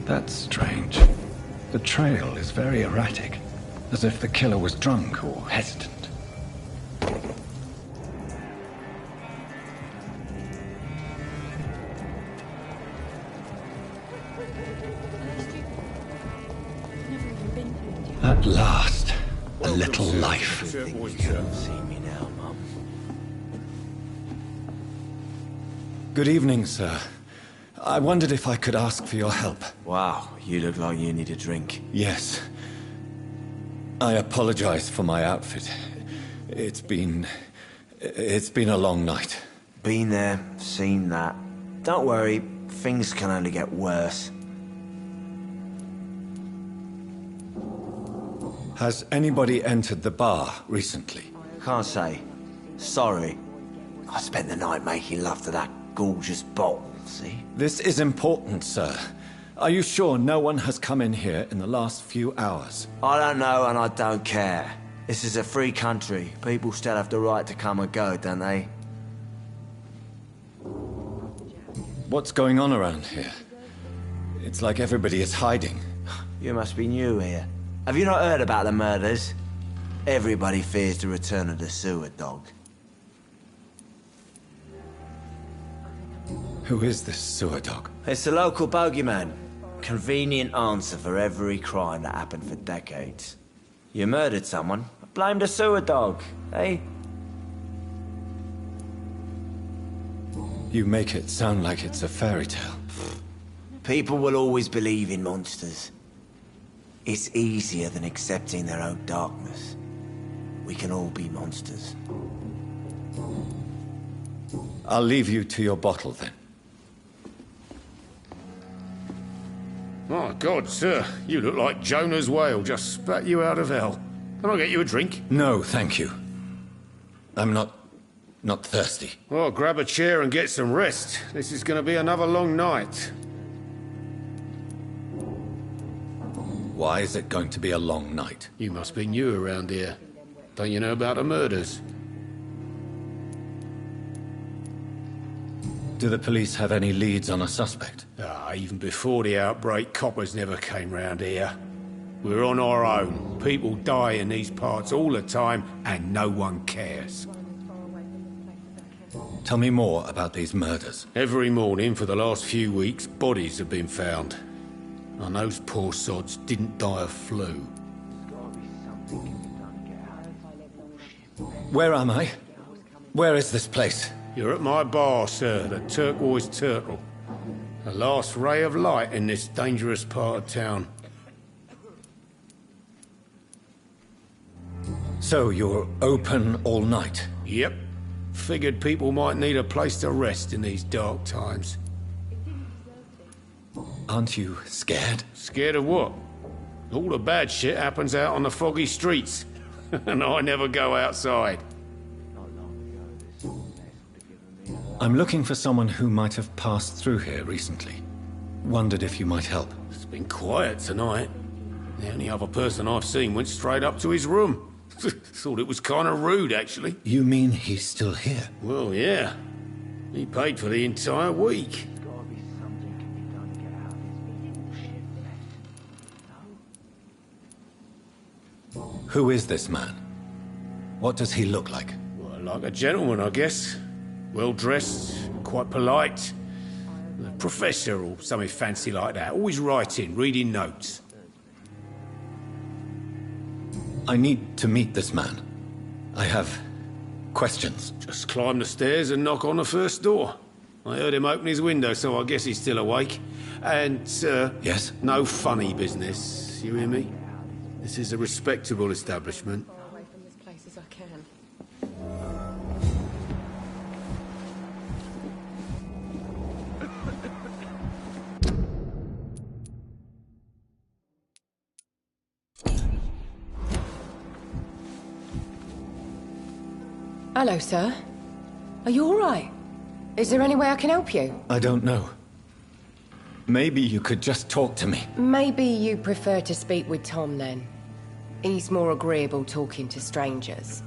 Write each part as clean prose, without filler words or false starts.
That's strange. The trail is very erratic, as if the killer was drunk or hesitant. At last, a little life. See me now, Mum. Good evening, sir. I wondered if I could ask for your help. Wow, you look like you need a drink. Yes. I apologize for my outfit. It's been a long night. Been there, seen that. Don't worry, things can only get worse. Has anybody entered the bar recently? Can't say. Sorry. I spent the night making love to that gorgeous bottle, see? This is important, sir. Are you sure no one has come in here in the last few hours? I don't know and I don't care. This is a free country. People still have the right to come and go, don't they? What's going on around here? It's like everybody is hiding. You must be new here. Have you not heard about the murders? Everybody fears the return of the sewer dog. Who is this sewer dog? It's the local bogeyman. Convenient answer for every crime that happened for decades. You murdered someone, blame the sewer dog, eh? You make it sound like it's a fairy tale. People will always believe in monsters. It's easier than accepting their own darkness. We can all be monsters. I'll leave you to your bottle then. My God, sir, you look like Jonah's whale just spat you out of hell. Can I get you a drink? No, thank you. I'm not thirsty. Well, grab a chair and get some rest. This is going to be another long night. Why is it going to be a long night? You must be new around here. Don't you know about the murders? Do the police have any leads on a suspect? Even before the outbreak, coppers never came round here. We're on our own. People die in these parts all the time, and no one cares. Tell me more about these murders. Every morning for the last few weeks, bodies have been found. And those poor sods didn't die of flu. Where am I? Where is this place? You're at my bar, sir, the Turquoise Turtle. The last ray of light in this dangerous part of town. So you're open all night? Yep. Figured people might need a place to rest in these dark times. Aren't you scared? Scared of what? All the bad shit happens out on the foggy streets. And I never go outside. I'm looking for someone who might have passed through here recently. Wondered if you might help. It's been quiet tonight. The only other person I've seen went straight up to his room. Thought it was kind of rude, actually. You mean he's still here? Well, yeah. He paid for the entire week. Who is this man? What does he look like? Well, like a gentleman, I guess. Well-dressed, quite polite. A professor or something fancy like that. Always writing, reading notes. I need to meet this man. I have questions. Just climb the stairs and knock on the first door. I heard him open his window, so I guess he's still awake. And, sir... Yes? No funny business, you hear me? This is a respectable establishment. Away from this place as I can. Hello, sir. Are you all right? Is there any way I can help you? I don't know. Maybe you could just talk to me. Maybe you prefer to speak with Tom, then. He's more agreeable talking to strangers.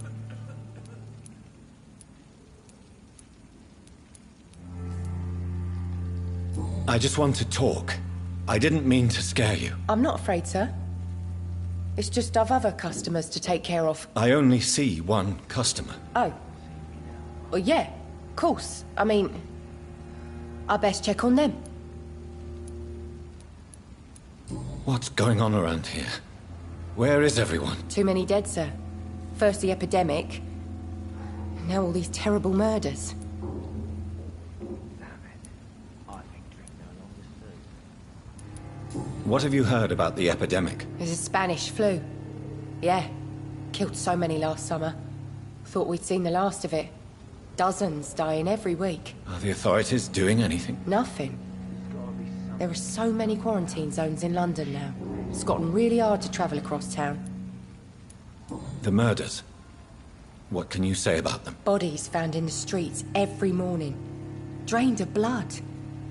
I just want to talk. I didn't mean to scare you. I'm not afraid, sir. It's just I've other customers to take care of. I only see one customer. Oh. Well, yeah, of course. I mean, I best check on them. What's going on around here? Where is everyone? Too many dead, sir. First the epidemic, and now all these terrible murders. What have you heard about the epidemic? There's a Spanish flu. Yeah. Killed so many last summer. Thought we'd seen the last of it. Dozens dying every week. Are the authorities doing anything? Nothing. There are so many quarantine zones in London now. It's gotten really hard to travel across town. The murders. What can you say about them? Bodies found in the streets every morning. Drained of blood.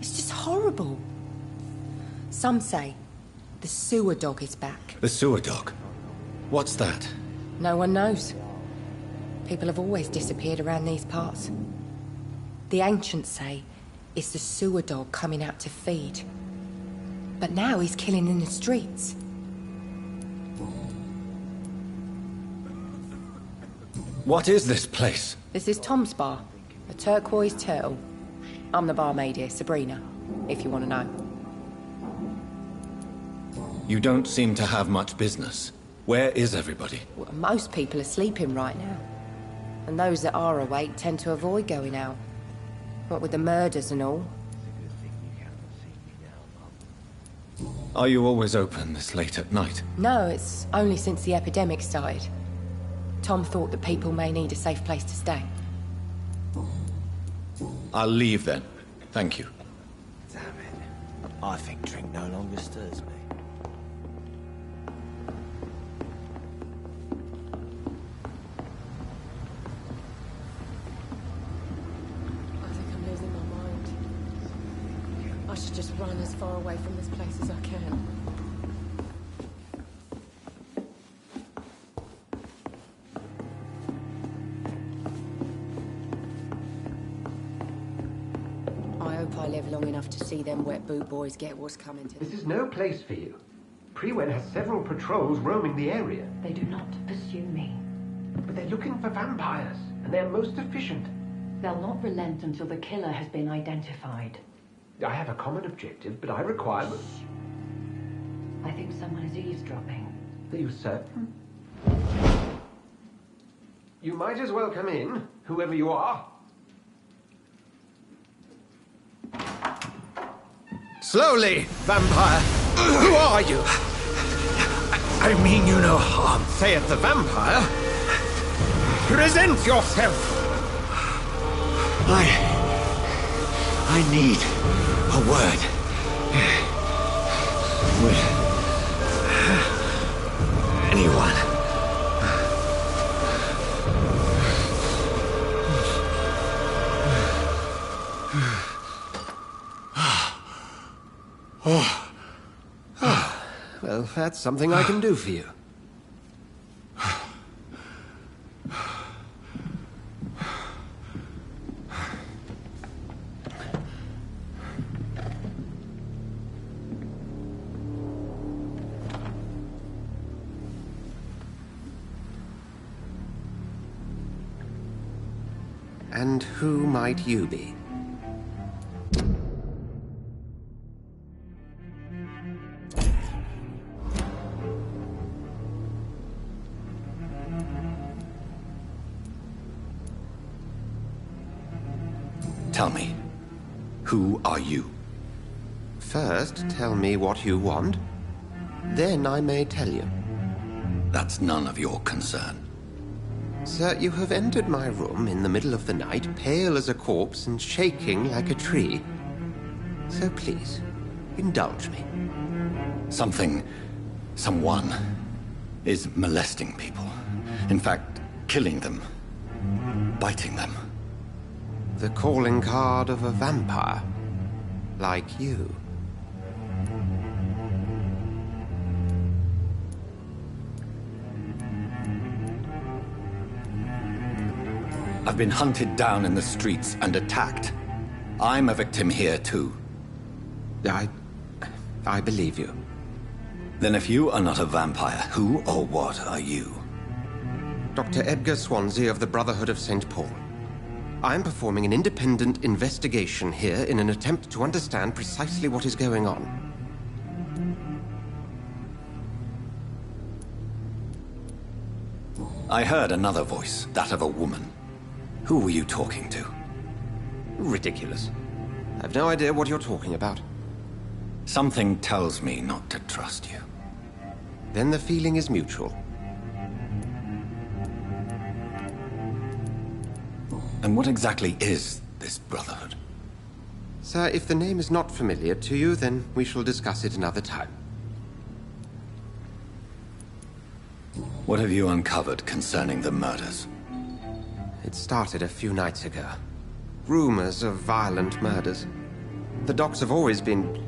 It's just horrible. Some say the sewer dog is back. The sewer dog? What's that? No one knows. People have always disappeared around these parts. The ancients say it's the sewer dog coming out to feed. But now he's killing in the streets. What is this place? This is Tom's bar, a turquoise turtle. I'm the barmaid here, Sabrina, if you want to know. You don't seem to have much business. Where is everybody? Well, most people are sleeping right now. And those that are awake tend to avoid going out. What with the murders and all. Are you always open this late at night? No, it's only since the epidemic started. Tom thought that people may need a safe place to stay. I'll leave then. Thank you. Damn it. I think drink no longer stirs me. I think I'm losing my mind. I should just run as far away from this place as I can. I hope I live long enough to see them wet boot boys get what's coming to them. This is no place for you. Prewen has several patrols roaming the area, They do not pursue me. but they're looking for vampires, and they're most efficient. They'll not relent until the killer has been identified. I have a common objective, but I require... I think someone is eavesdropping. Are you certain? You might as well come in, whoever you are. Slowly, vampire! Who are you? I mean you no harm, saith the vampire. Present yourself! I need a word. With anyone. Well, that's something I can do for you. And who might you be? Tell me, who are you? First, tell me what you want. Then I may tell you. That's none of your concern. Sir, you have entered my room in the middle of the night, pale as a corpse and shaking like a tree. So please, indulge me. Someone is molesting people. In fact, killing them. Biting them. The calling card of a vampire. Like you. I've been hunted down in the streets and attacked. I'm a victim here, too. I believe you. Then if you are not a vampire, who or what are you? Dr. Edgar Swansea of the Brotherhood of St. Paul. I am performing an independent investigation here in an attempt to understand precisely what is going on. I heard another voice, that of a woman. Who were you talking to? Ridiculous. I have no idea what you're talking about. Something tells me not to trust you. Then the feeling is mutual. And what exactly is this Brotherhood? Sir, if the name is not familiar to you, then we shall discuss it another time. What have you uncovered concerning the murders? It started a few nights ago. Rumors of violent murders. The docks have always been,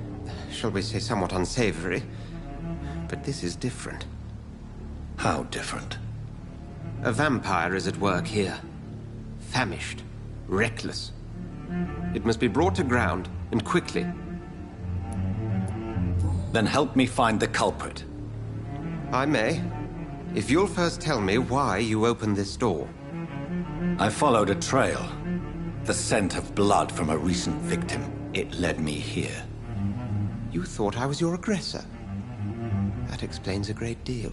shall we say, somewhat unsavory. But this is different. How different? A vampire is at work here. Famished. Reckless. It must be brought to ground, and quickly. Then help me find the culprit. I may. If you'll first tell me why you opened this door. I followed a trail. The scent of blood from a recent victim. It led me here. You thought I was your aggressor. That explains a great deal.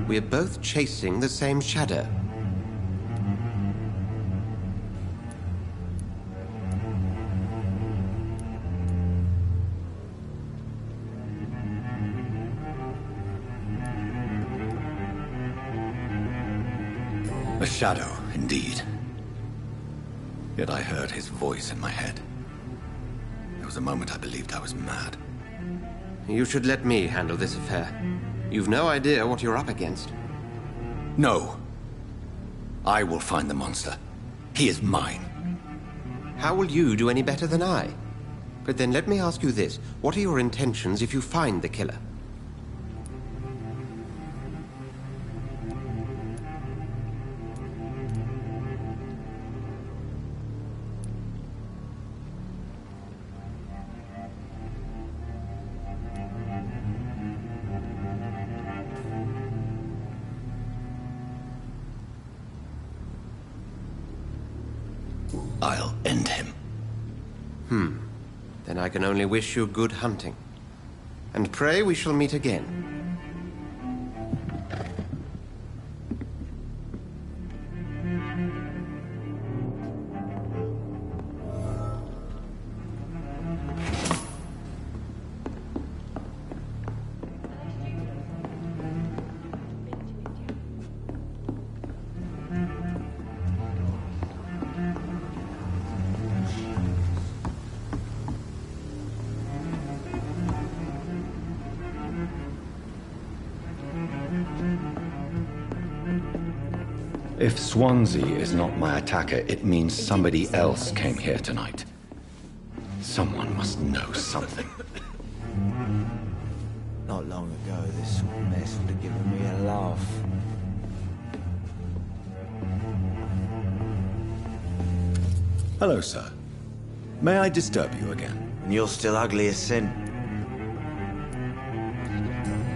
We're both chasing the same shadow. A shadow, indeed. Yet I heard his voice in my head. There was a moment I believed I was mad. You should let me handle this affair. You've no idea what you're up against. No. I will find the monster. He is mine. How will you do any better than I? But then let me ask you this. What are your intentions if you find the killer? I'll end him. Then I can only wish you good hunting. And pray we shall meet again. If Swansea is not my attacker, it means somebody else came here tonight. Someone must know something. Not long ago, this sort of mess would have given me a laugh. Hello, sir. May I disturb you again? And you're still ugly as sin.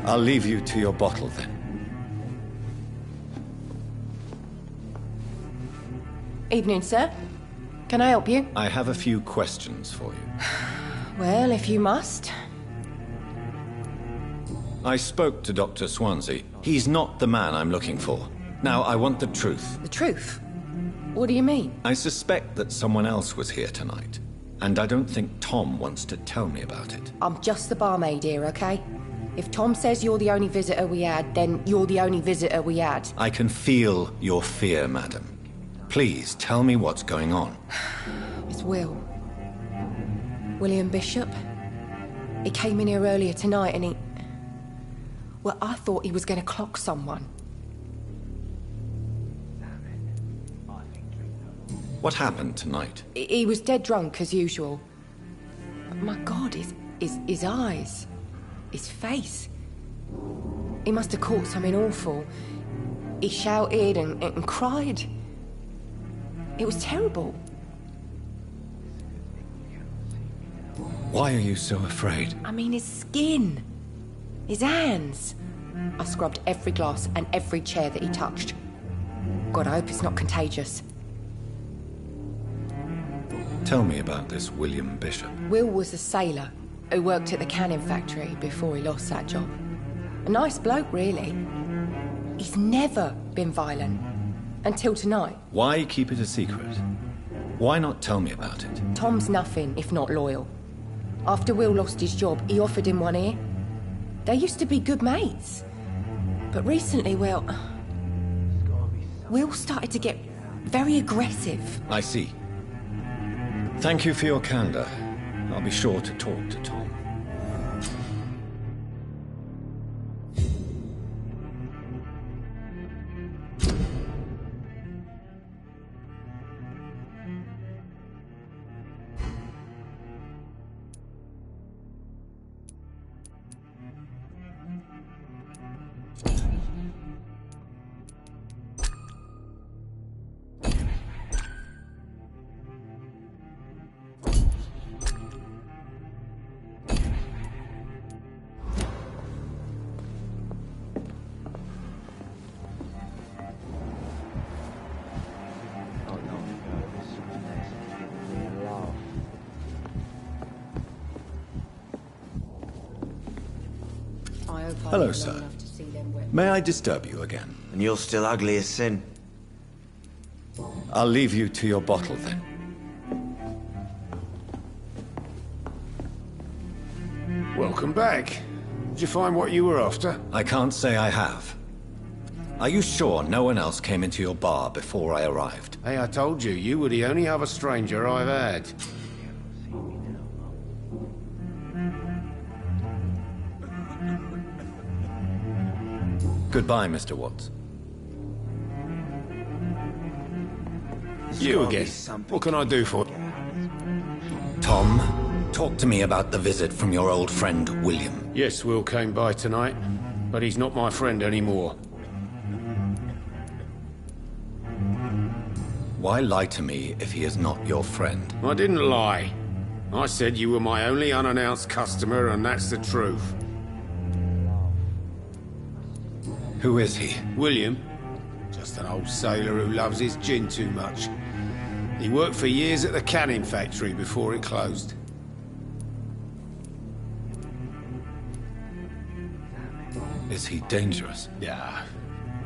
I'll leave you to your bottle, then. Evening, sir. Can I help you? I have a few questions for you. Well, if you must. I spoke to Dr. Swansea. He's not the man I'm looking for. Now, I want the truth. The truth? What do you mean? I suspect that someone else was here tonight. And I don't think Tom wants to tell me about it. I'm just the barmaid here, okay? If Tom says you're the only visitor we had, then you're the only visitor we had. I can feel your fear, madam. Please, tell me what's going on. It's Will. William Bishop. He came in here earlier tonight and he... Well, I thought he was going to clock someone. What happened tonight? He was dead drunk, as usual. But my God, his eyes... His face... He must have caught something awful. He shouted and cried. It was terrible. Why are you so afraid? I mean, his skin. His hands. I scrubbed every glass and every chair that he touched. God, I hope it's not contagious. Tell me about this William Bishop. Will was a sailor who worked at the canning factory before he lost that job. A nice bloke, really. He's never been violent. Until tonight. Why keep it a secret? Why not tell me about it? Tom's nothing if not loyal. After Will lost his job, he offered him one ear. They used to be good mates. But recently, well, Will started to get very aggressive. I see. Thank you for your candor. I'll be sure to talk to Tom. Hello, sir. May I disturb you again? And you're still ugly as sin. I'll leave you to your bottle, then. Welcome back. Did you find what you were after? I can't say I have. Are you sure no one else came into your bar before I arrived? Hey, I told you, you were the only other stranger I've had. Goodbye, Mr. Watts. You again. What can I do for you? Tom, talk to me about the visit from your old friend, William. Yes, Will came by tonight, but he's not my friend anymore. Why lie to me if he is not your friend? I didn't lie. I said you were my only unannounced customer, and that's the truth. Who is he? William. Just an old sailor who loves his gin too much. He worked for years at the canning factory before it closed. Is he dangerous? Yeah.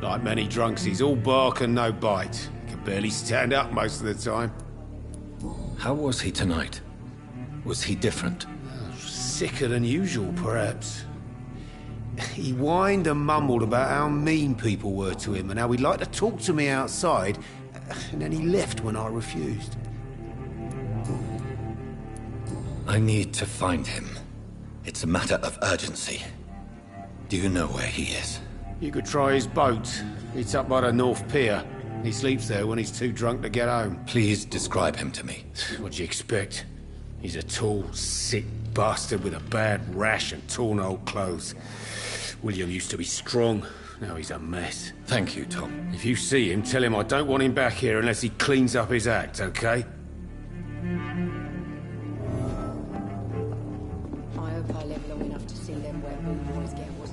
Like many drunks, he's all bark and no bite. He can barely stand up most of the time. How was he tonight? Was he different? Sicker than usual, perhaps. He whined and mumbled about how mean people were to him and how he'd like to talk to me outside, and then he left when I refused. I need to find him. It's a matter of urgency. Do you know where he is? You could try his boat. It's up by the North Pier. He sleeps there when he's too drunk to get home. Please describe him to me. What'd you expect? He's a tall, sick bastard with a bad rash and torn old clothes. William used to be strong. Now he's a mess. Thank you, Tom. If you see him, tell him I don't want him back here unless he cleans up his act, okay? I hope I live long enough to see them where boo boys get what's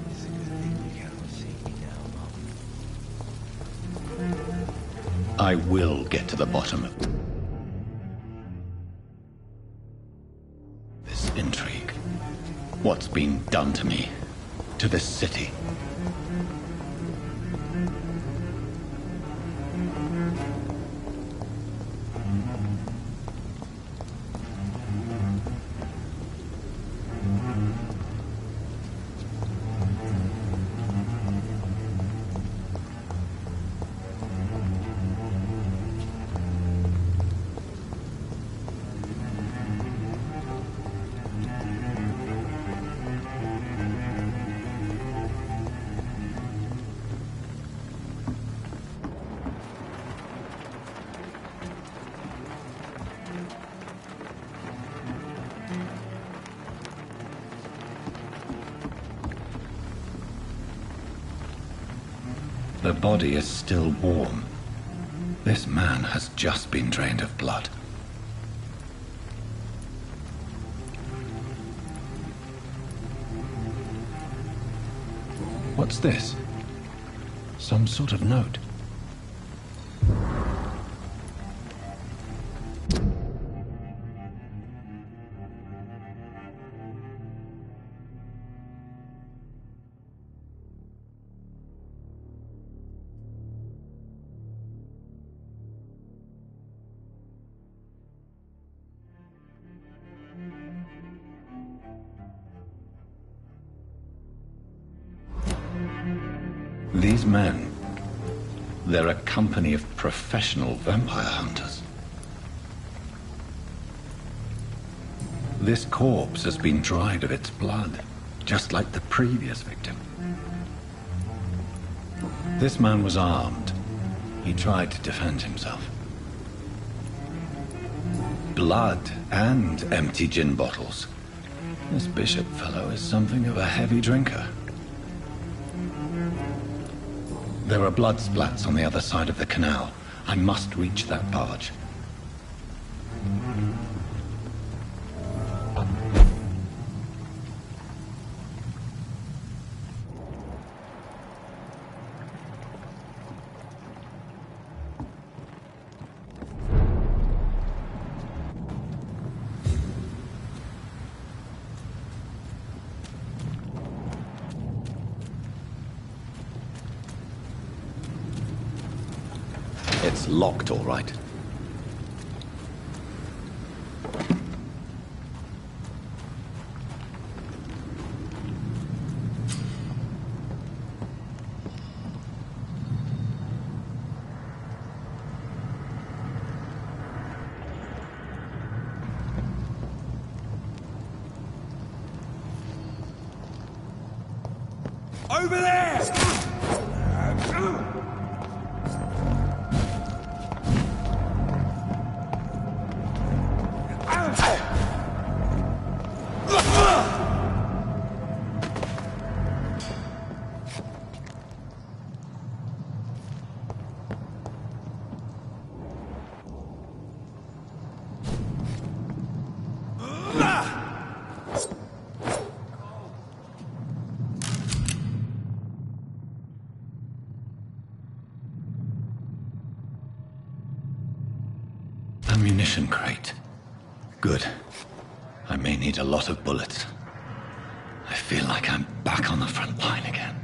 It's a good thing you can't see me now, Mum. I will get to the bottom of this intrigue. What's been done to me, to this city? The body is still warm. This man has just been drained of blood. What's this? Some sort of note. These men, they're a company of professional vampire hunters. This corpse has been dried of its blood, just like the previous victim. This man was armed. He tried to defend himself. Blood and empty gin bottles. This Bishop fellow is something of a heavy drinker. There are blood splats on the other side of the canal. I must reach that barge. It's locked, all right. Over there! Ammunition crate. Good. I may need a lot of bullets. I feel like I'm back on the front line again.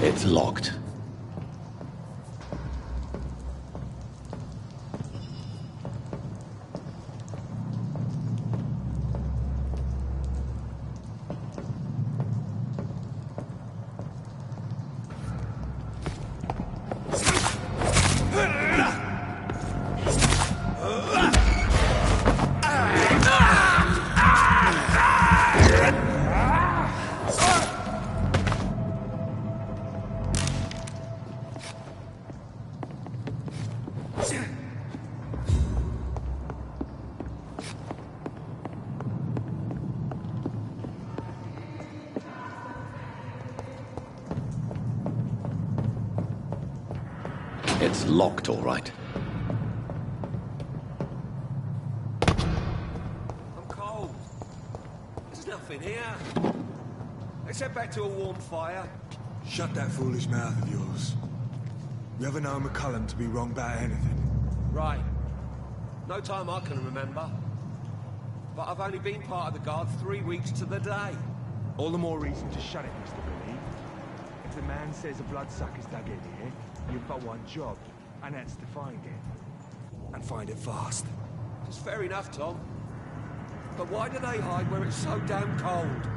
It's locked. It's locked, all right. I'm cold. There's nothing here. Let's head back to a warm fire. Shut that foolish mouth of yours. You ever known McCullum to be wrong about anything? Right. No time I can remember. But I've only been part of the guard 3 weeks to the day. All the more reason to shut it, Mr. Billy. If the man says a bloodsucker's dug in here, you've got one job, and that's to find it. And find it fast. It's fair enough, Tom. But why do they hide where it's so damn cold?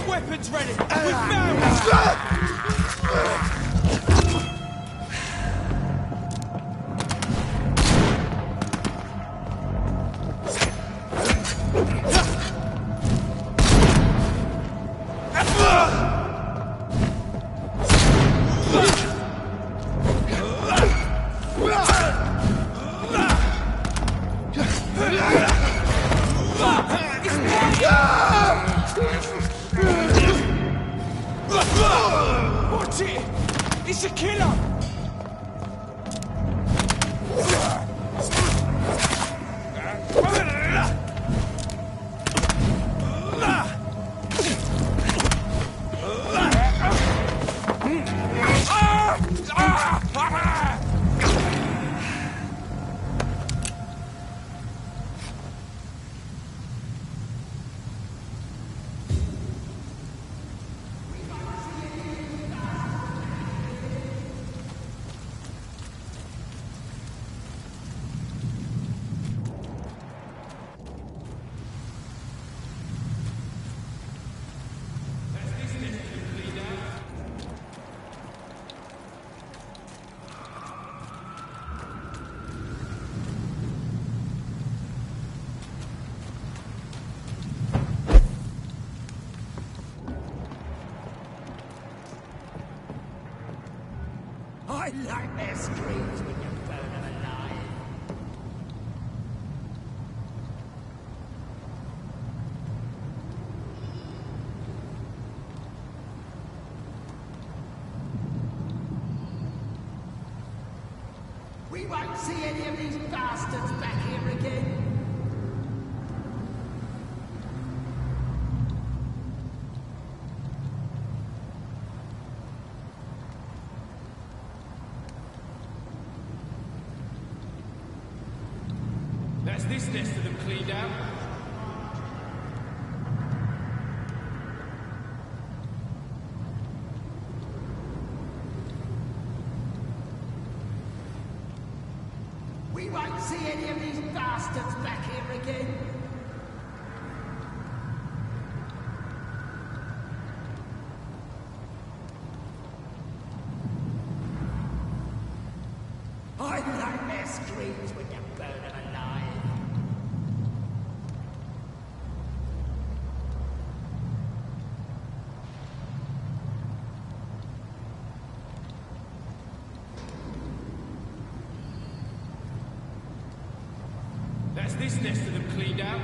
Weapons ready! We found it! Watch it! It's a killer! Nightmare screams when you burn them alive. We won't see any of these bastards back here again. That's this nest of them cleaned out. We won't see any of these bastards back here again. I nightmare screams when you burn them alive. That's this nest of them cleaned out.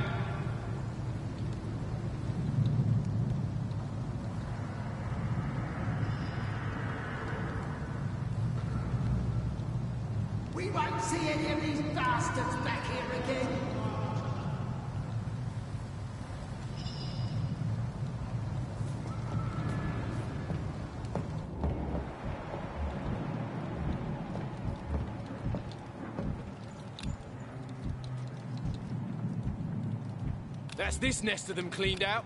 We won't see any of these bastards back here again. That's this nest of them cleaned out.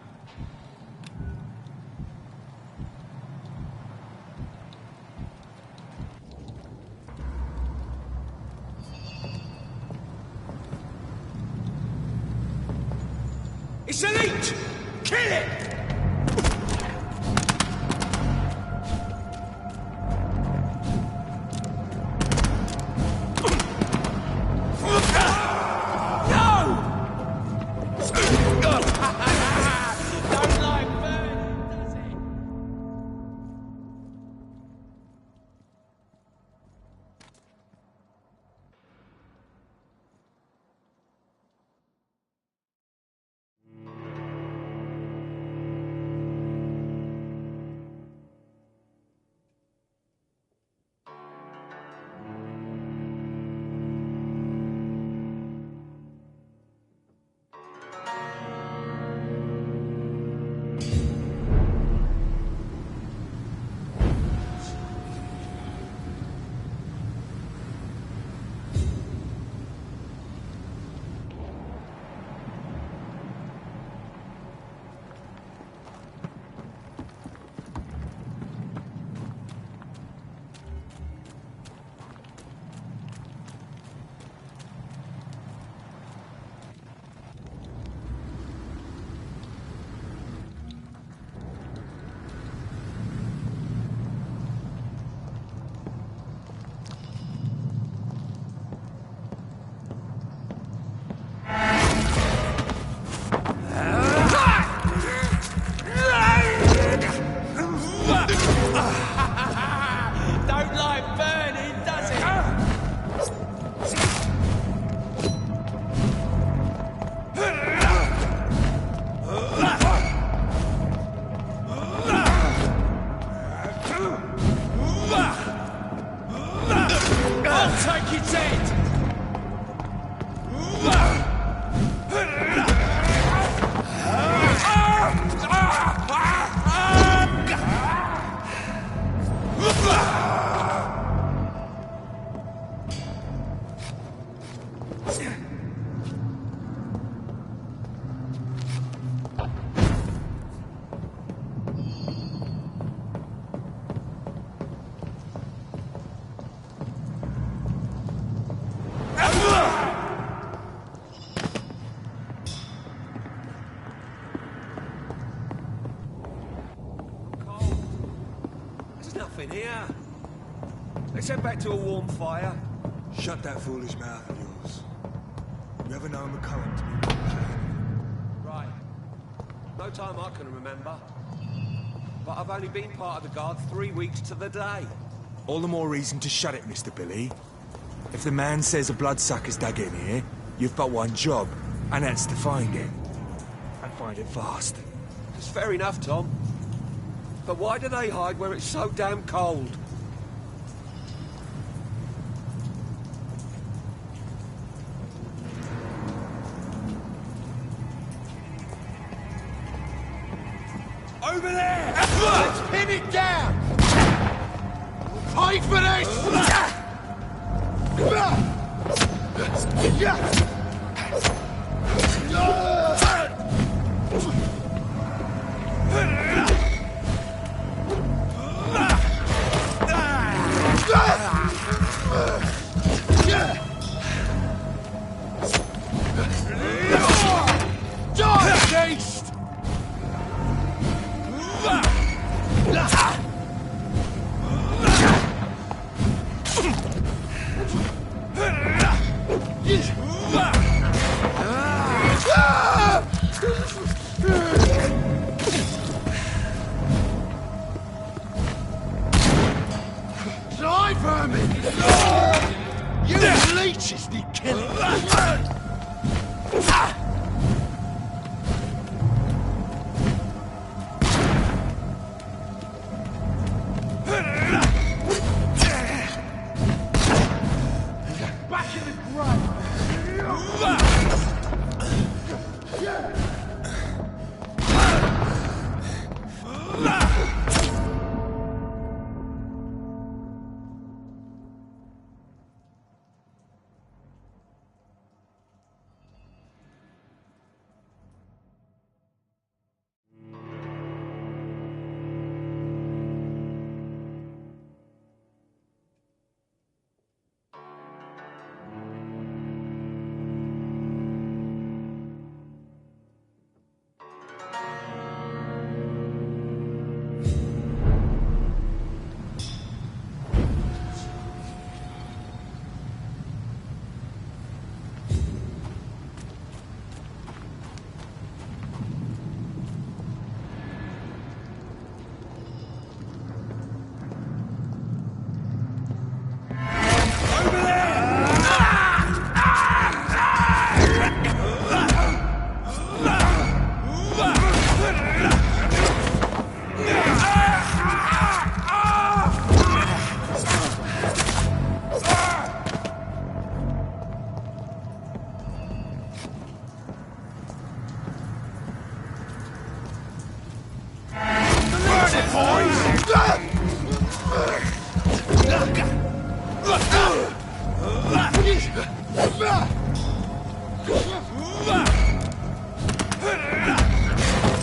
It's a leech! Kill it! Don't like burning, does it? Don't like burning, does it? I'll take its head! There's nothing here. Let's head back to a warm fire. Shut that foolish mouth of yours. You ever known McCullen to be Right. No time I can remember. But I've only been part of the guard 3 weeks to the day. All the more reason to shut it, Mr. Billy. If the man says a bloodsucker's dug in here, you've but one job, and that's to find it. And find it fast. It's fair enough, Tom. But why do they hide where it's so damn cold? Over there! Let's pin it down! Pay for this! Die, vermin! You leeches need killing! Back in the grave!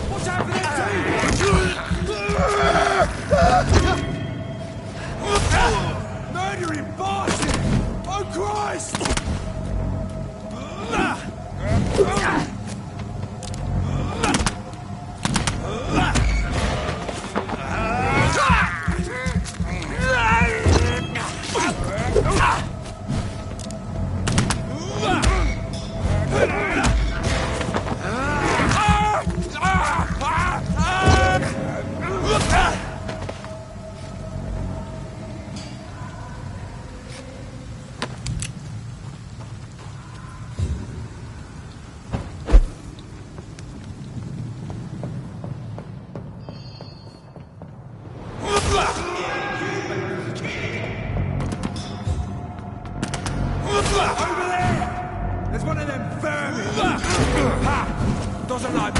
What's happening to you? Murdering bastard! Oh Christ! Over there! There's one of them vermin! Ha! Doesn't like...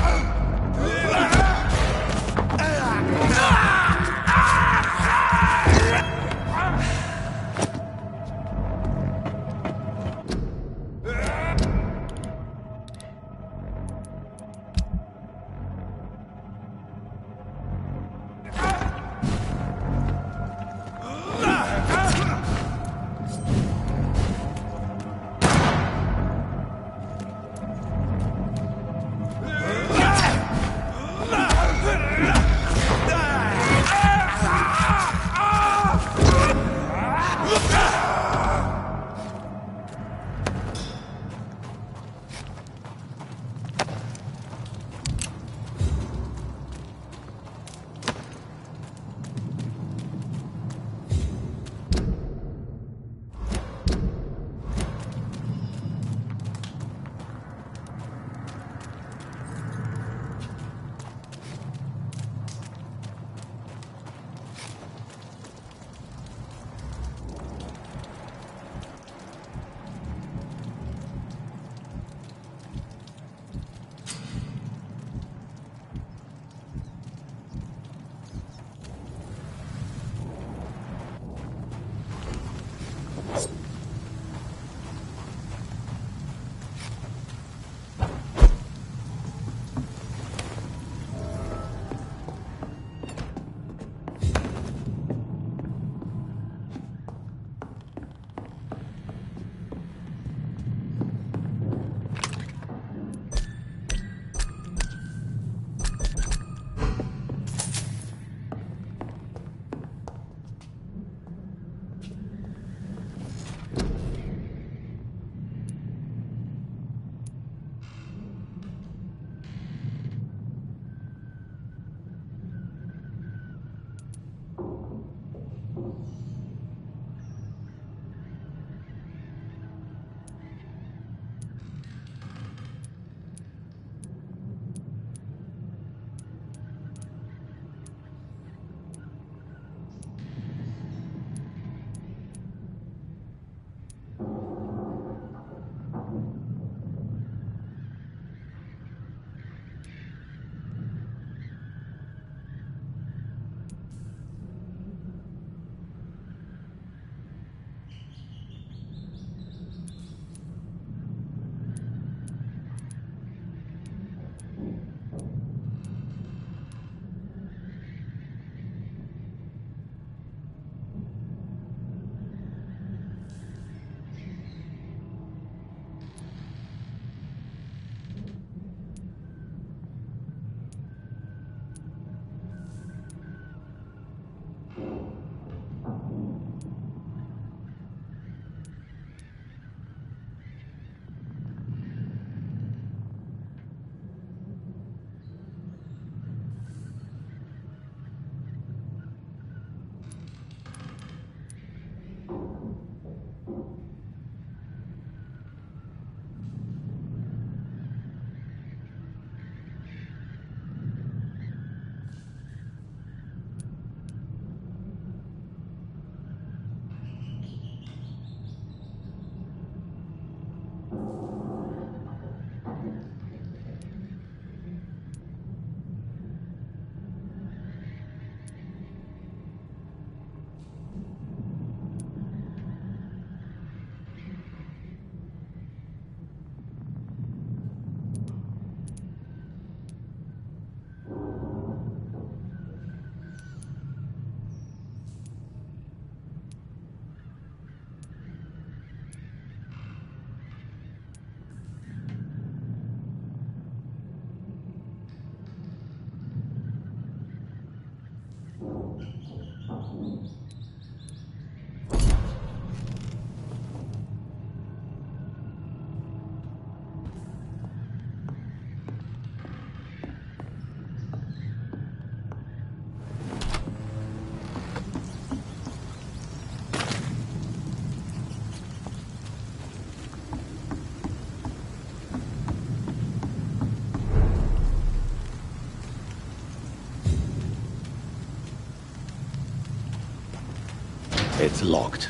It's locked.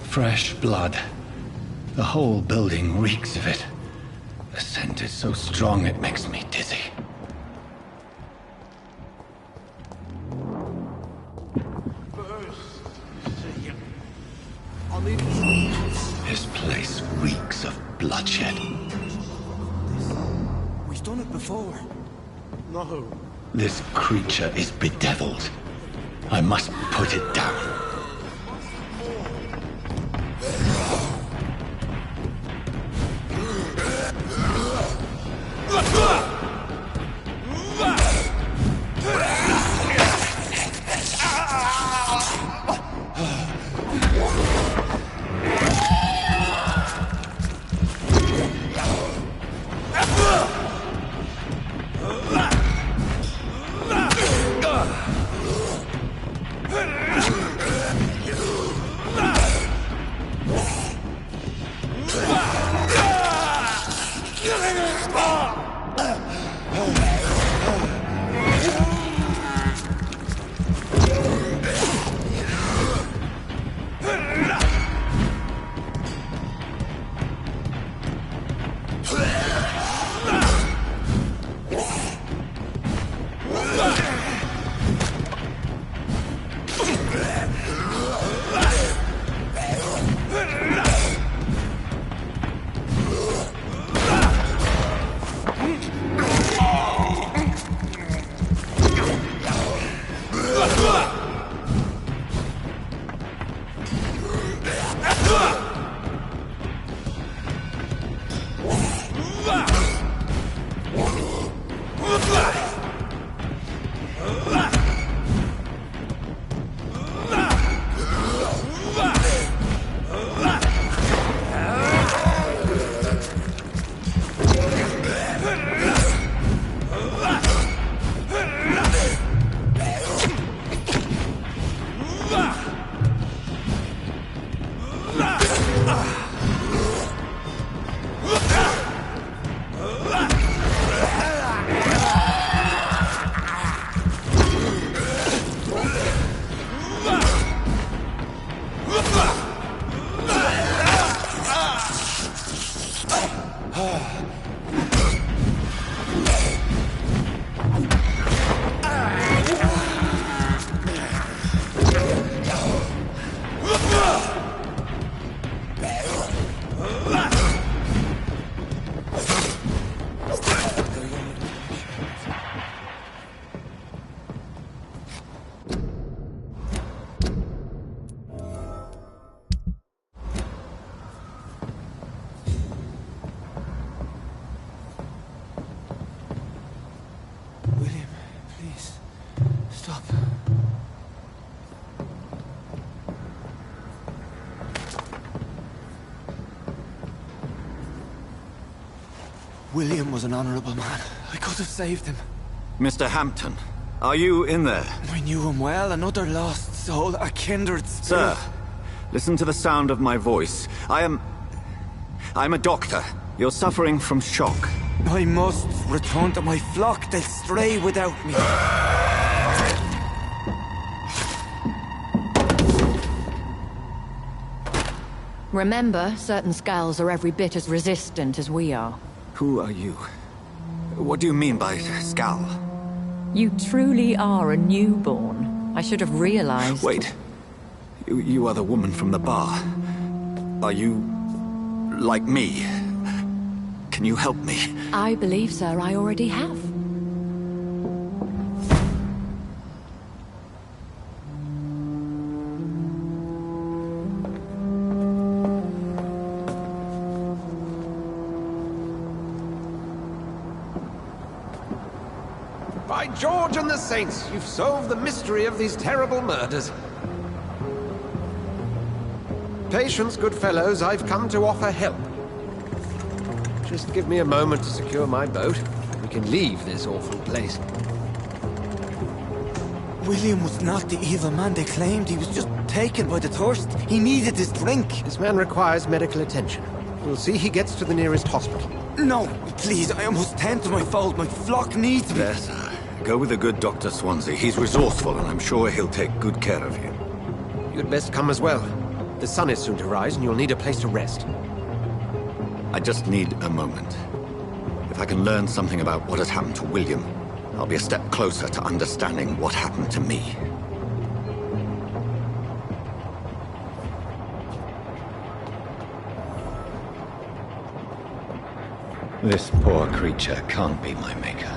Fresh blood. The whole building reeks of it. The scent is so strong it makes me dizzy. This place reeks of bloodshed. We've done it before. No. This creature is bedeviled. I must put it down. William was an honorable man. I could have saved him. Mr. Hampton, are you in there? I knew him well, another lost soul, a kindred spirit. Sir, listen to the sound of my voice. I'm a doctor. You're suffering from shock. I must return to my flock. They'll stray without me. Remember, certain skulls are every bit as resistant as we are. Who are you? What do you mean by skull? You truly are a newborn. I should have realized. Wait. You are the woman from the bar. Are you... like me? Can you help me? I believe, sir, I already have. By George and the Saints, you've solved the mystery of these terrible murders. Patience, good fellows, I've come to offer help. Just give me a moment to secure my boat. We can leave this awful place. William was not the evil man they claimed. He was just taken by the thirst. He needed his drink. This man requires medical attention. We'll see he gets to the nearest hospital. No, please, I must tend to my fold. My flock needs me. Yes, sir. Go with the good Dr. Swansea. He's resourceful, and I'm sure he'll take good care of you. You'd best come as well. The sun is soon to rise, and you'll need a place to rest. I just need a moment. If I can learn something about what has happened to William, I'll be a step closer to understanding what happened to me. This poor creature can't be my maker.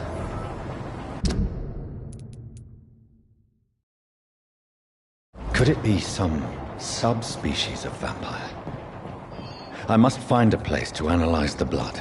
Could it be some subspecies of vampire? I must find a place to analyze the blood.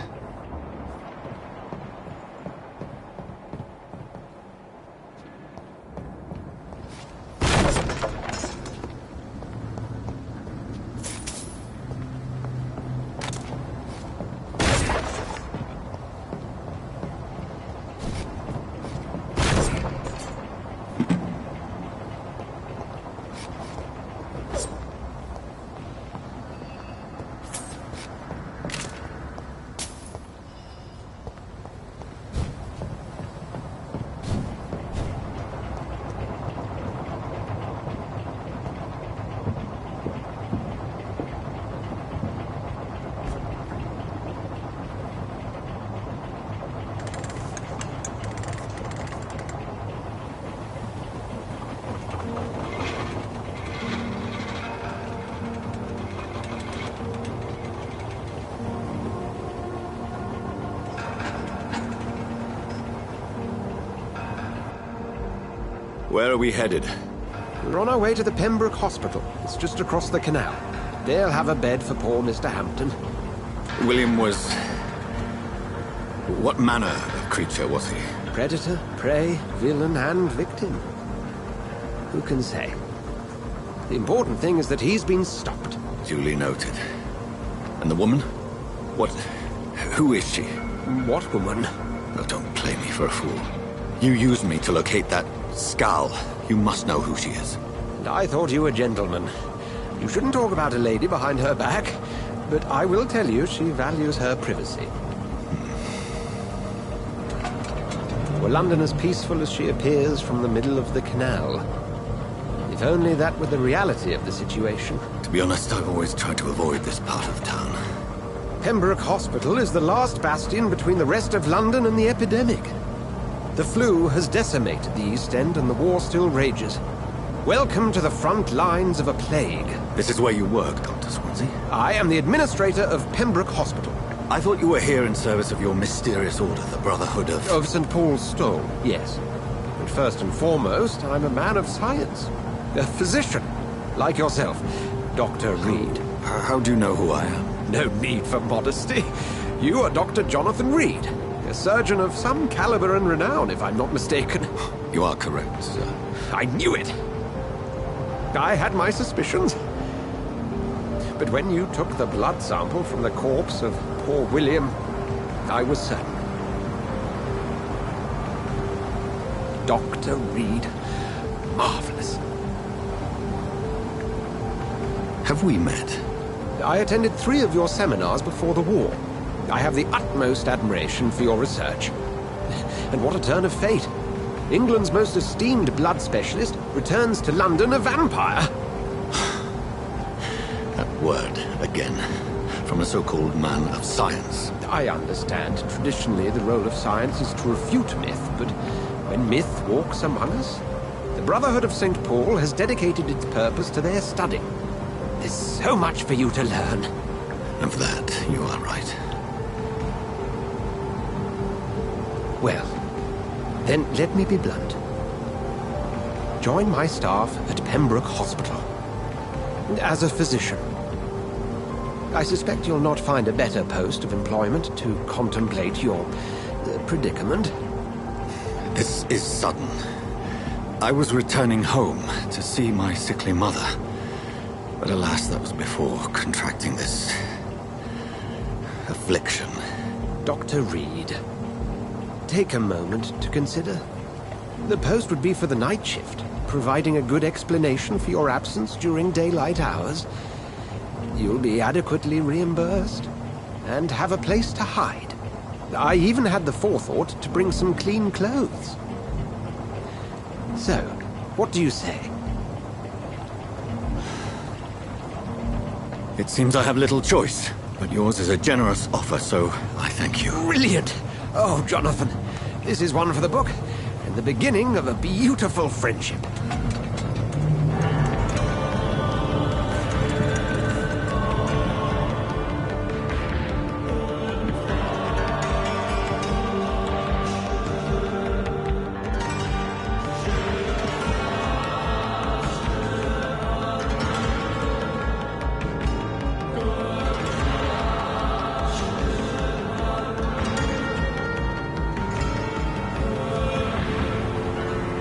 Where are we headed? We're on our way to the Pembroke Hospital. It's just across the canal. They'll have a bed for poor Mr. Hampton. William was... what manner of creature was he? Predator, prey, villain, and victim. Who can say? The important thing is that he's been stopped. Duly noted. And the woman? What... who is she? What woman? Oh, don't play me for a fool. You used me to locate that skull. You must know who she is. And I thought you a gentleman. You shouldn't talk about a lady behind her back, but I will tell you she values her privacy. Were London as peaceful as she appears from the middle of the canal? If only that were the reality of the situation. To be honest, I've always tried to avoid this part of town. Pembroke Hospital is the last bastion between the rest of London and the epidemic. The flu has decimated the East End and the war still rages. Welcome to the front lines of a plague. This is where you work, Dr. Swansea? I am the administrator of Pembroke Hospital. I thought you were here in service of your mysterious order, the Brotherhood of... Of St. Paul's Stone, yes. But first and foremost, I'm a man of science. A physician, like yourself, Dr. Reed. How do you know who I am? No need for modesty. You are Dr. Jonathan Reed, a surgeon of some caliber and renown, if I'm not mistaken. You are correct, sir. I knew it! I had my suspicions. But when you took the blood sample from the corpse of poor William, I was certain. Dr. Reed. Marvelous. Have we met? I attended 3 of your seminars before the war. I have the utmost admiration for your research. And what a turn of fate. England's most esteemed blood specialist returns to London a vampire. That word, again, from a so-called man of science. I understand. Traditionally, the role of science is to refute myth, but when myth walks among us, the Brotherhood of St. Paul has dedicated its purpose to their study. There's so much for you to learn. And for that, you are right. Well, then let me be blunt. Join my staff at Pembroke Hospital. As a physician. I suspect you'll not find a better post of employment to contemplate your predicament. This is sudden. I was returning home to see my sickly mother. But alas, that was before contracting this affliction. Dr. Reed, take a moment to consider. The post would be for the night shift, providing a good explanation for your absence during daylight hours. You'll be adequately reimbursed, and have a place to hide. I even had the forethought to bring some clean clothes. So, what do you say? It seems I have little choice, but yours is a generous offer, so I thank you. Brilliant! Oh, Jonathan, this is one for the book, and the beginning of a beautiful friendship.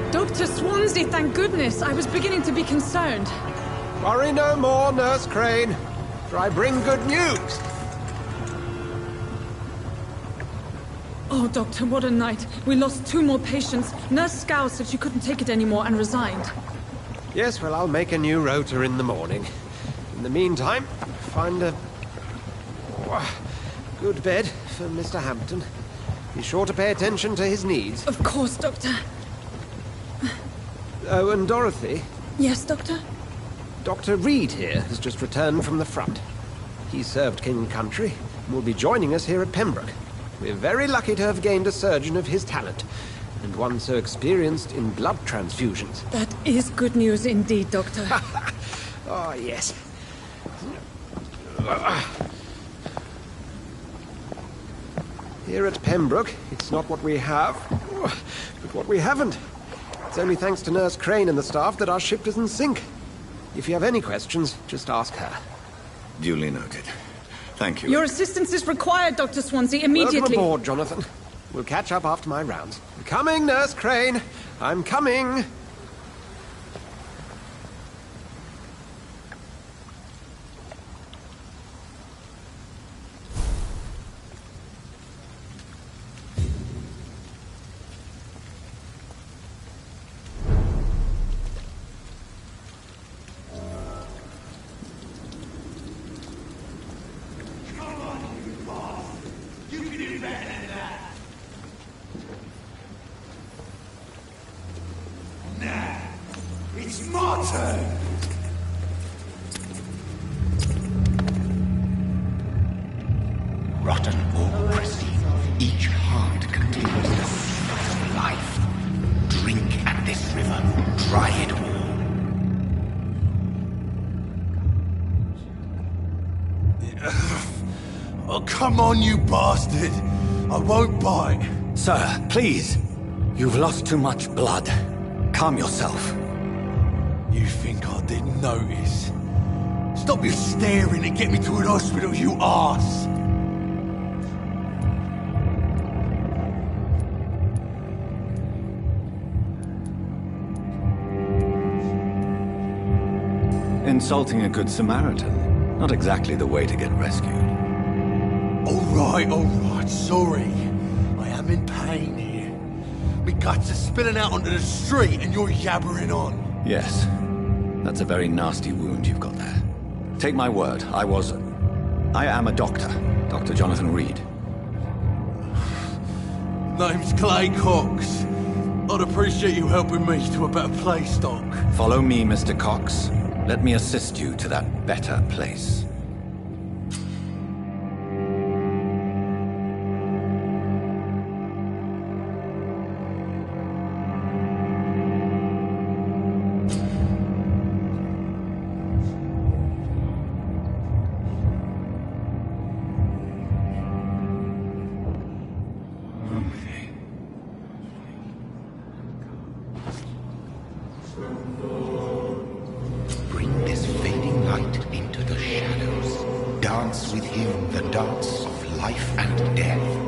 Dr. Swansea, thank goodness. I was beginning to be concerned. Worry no more, Nurse Crane, for I bring good news. Oh, Doctor, what a night. We lost 2 more patients. Nurse Scow said she couldn't take it anymore and resigned. Yes, well, I'll make a new rota in the morning. In the meantime, find a good bed for Mr. Hampton. Be sure to pay attention to his needs. Of course, Doctor. Oh, and Dorothy? Yes, Doctor? Dr. Reed here has just returned from the front. He served King and Country and will be joining us here at Pembroke. We're very lucky to have gained a surgeon of his talent, and one so experienced in blood transfusions. That is good news indeed, Doctor. Oh, yes. Here at Pembroke, it's not what we have, but what we haven't. It's only thanks to Nurse Crane and the staff that our ship doesn't sink. If you have any questions, just ask her. Duly noted. Thank you. Your assistance is required, Dr. Swansea, immediately. Welcome aboard, Jonathan. We'll catch up after my rounds. I'm coming, Nurse Crane. I'm coming. It's my turn! Rotten or pristine, each heart contains the secret of life. Drink at this river, try it all. Oh, come on, you bastard! I won't bite. Sir, please. You've lost too much blood. Calm yourself. You think I didn't notice? Stop your staring and get me to an hospital, you arse! Insulting a good Samaritan. Not exactly the way to get rescued. All Alright, sorry. I am in pain here. My guts are spilling out onto the street and you're yabbering on. Yes. That's a very nasty wound you've got there. Take my word, I am a doctor. Dr. Jonathan Reed. Name's Clay Cox. I'd appreciate you helping me to a better place, Doc. Follow me, Mr. Cox. Let me assist you to that better place. Bring this fading light into the shadows. Dance with him the dance of life and death.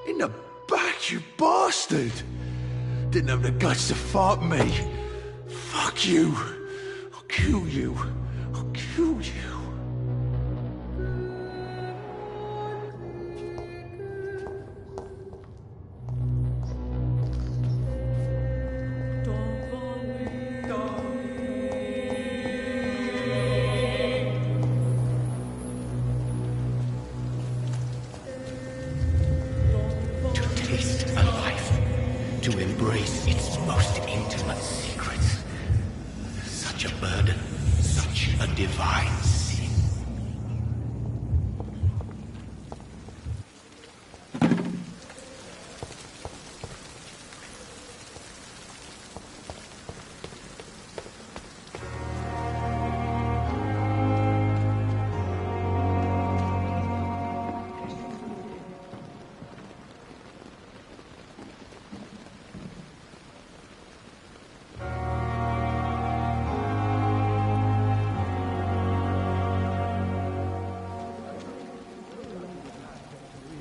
In the back, you bastard! Didn't have the guts to fight me. Fuck you. I'll kill you. I'll kill you. To taste a life, to embrace its most intimate secrets. Such a burden, such a divine sin.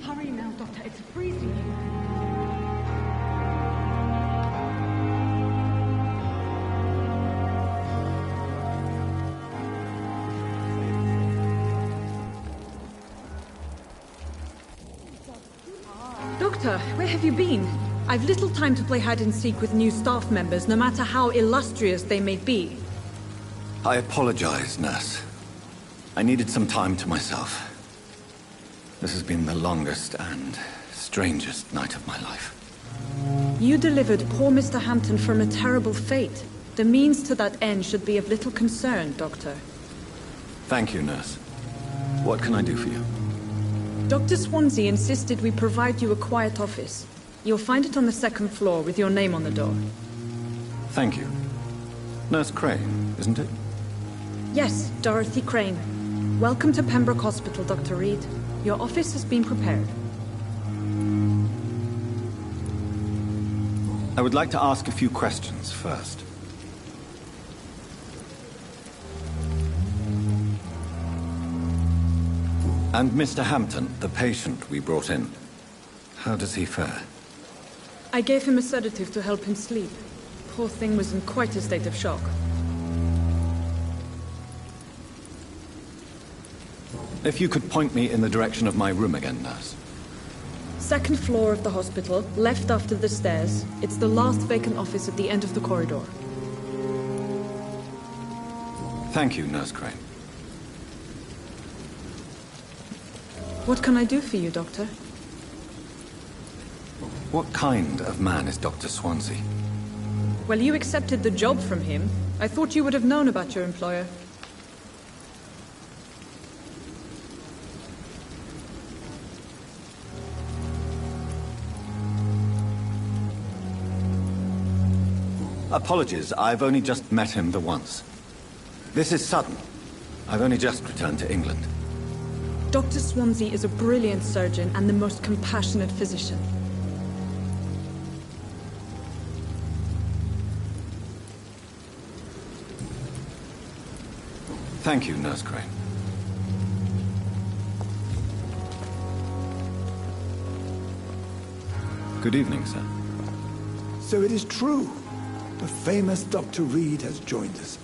Hurry now, Doctor. It's freezing here. Doctor, where have you been? I've little time to play hide and seek with new staff members, no matter how illustrious they may be. I apologize, nurse. I needed some time to myself. This has been the longest and strangest night of my life. You delivered poor Mr. Hampton from a terrible fate. The means to that end should be of little concern, Doctor. Thank you, nurse. What can I do for you? Dr. Swansea insisted we provide you a quiet office. You'll find it on the second floor with your name on the door. Thank you. Nurse Crane, isn't it? Yes, Dorothy Crane. Welcome to Pembroke Hospital, Dr. Reed. Your office has been prepared. I would like to ask a few questions first. And Mr. Hampton, the patient we brought in, how does he fare? I gave him a sedative to help him sleep. Poor thing was in quite a state of shock. If you could point me in the direction of my room again, nurse. Second floor of the hospital, left after the stairs. It's the last vacant office at the end of the corridor. Thank you, Nurse Crane. What can I do for you, Doctor? What kind of man is Dr. Swansea? Well, you accepted the job from him. I thought you would have known about your employer. Apologies, I've only just met him the once. This is sudden. I've only just returned to England. Dr. Swansea is a brilliant surgeon and the most compassionate physician. Thank you, Nurse Crane. Good evening, sir. So it is true. The famous Dr. Reed has joined us.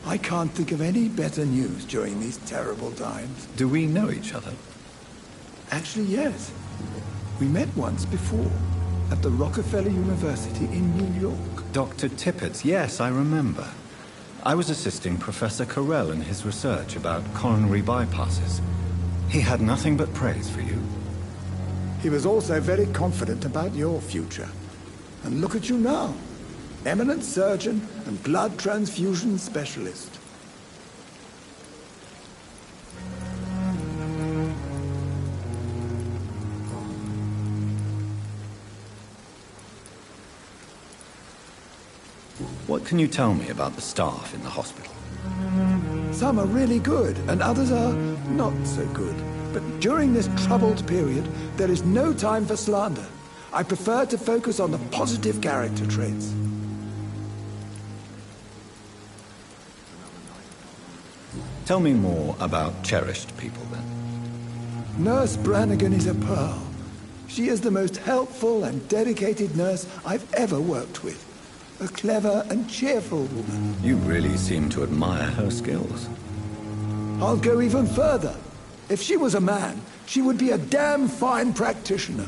I can't think of any better news during these terrible times. Do we know each other? Actually, yes. We met once before, at the Rockefeller University in New York. Dr. Tippett, yes, I remember. I was assisting Professor Carell in his research about coronary bypasses. He had nothing but praise for you. He was also very confident about your future. And look at you now. Eminent surgeon and blood transfusion specialist. What can you tell me about the staff in the hospital? Some are really good, and others are not so good. But during this troubled period, there is no time for slander. I prefer to focus on the positive character traits. Tell me more about cherished people, then. Nurse Brannigan is a pearl. She is the most helpful and dedicated nurse I've ever worked with. A clever and cheerful woman. You really seem to admire her skills. I'll go even further. If she was a man, she would be a damn fine practitioner.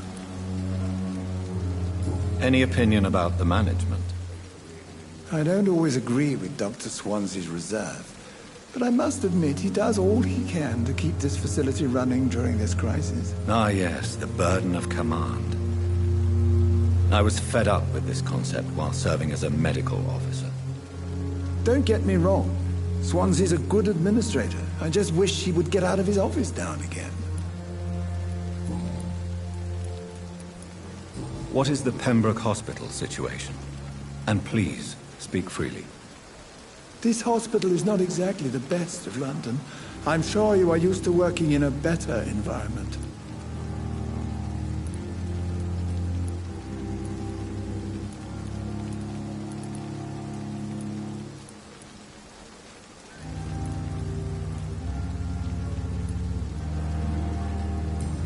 Any opinion about the management? I don't always agree with Dr. Swansea's reserve, but I must admit he does all he can to keep this facility running during this crisis. Ah, yes, the burden of command. I was fed up with this concept while serving as a medical officer. Don't get me wrong. Swansea's a good administrator. I just wish he would get out of his office now and again. What is the Pembroke Hospital situation? And please, speak freely. This hospital is not exactly the best of London. I'm sure you are used to working in a better environment.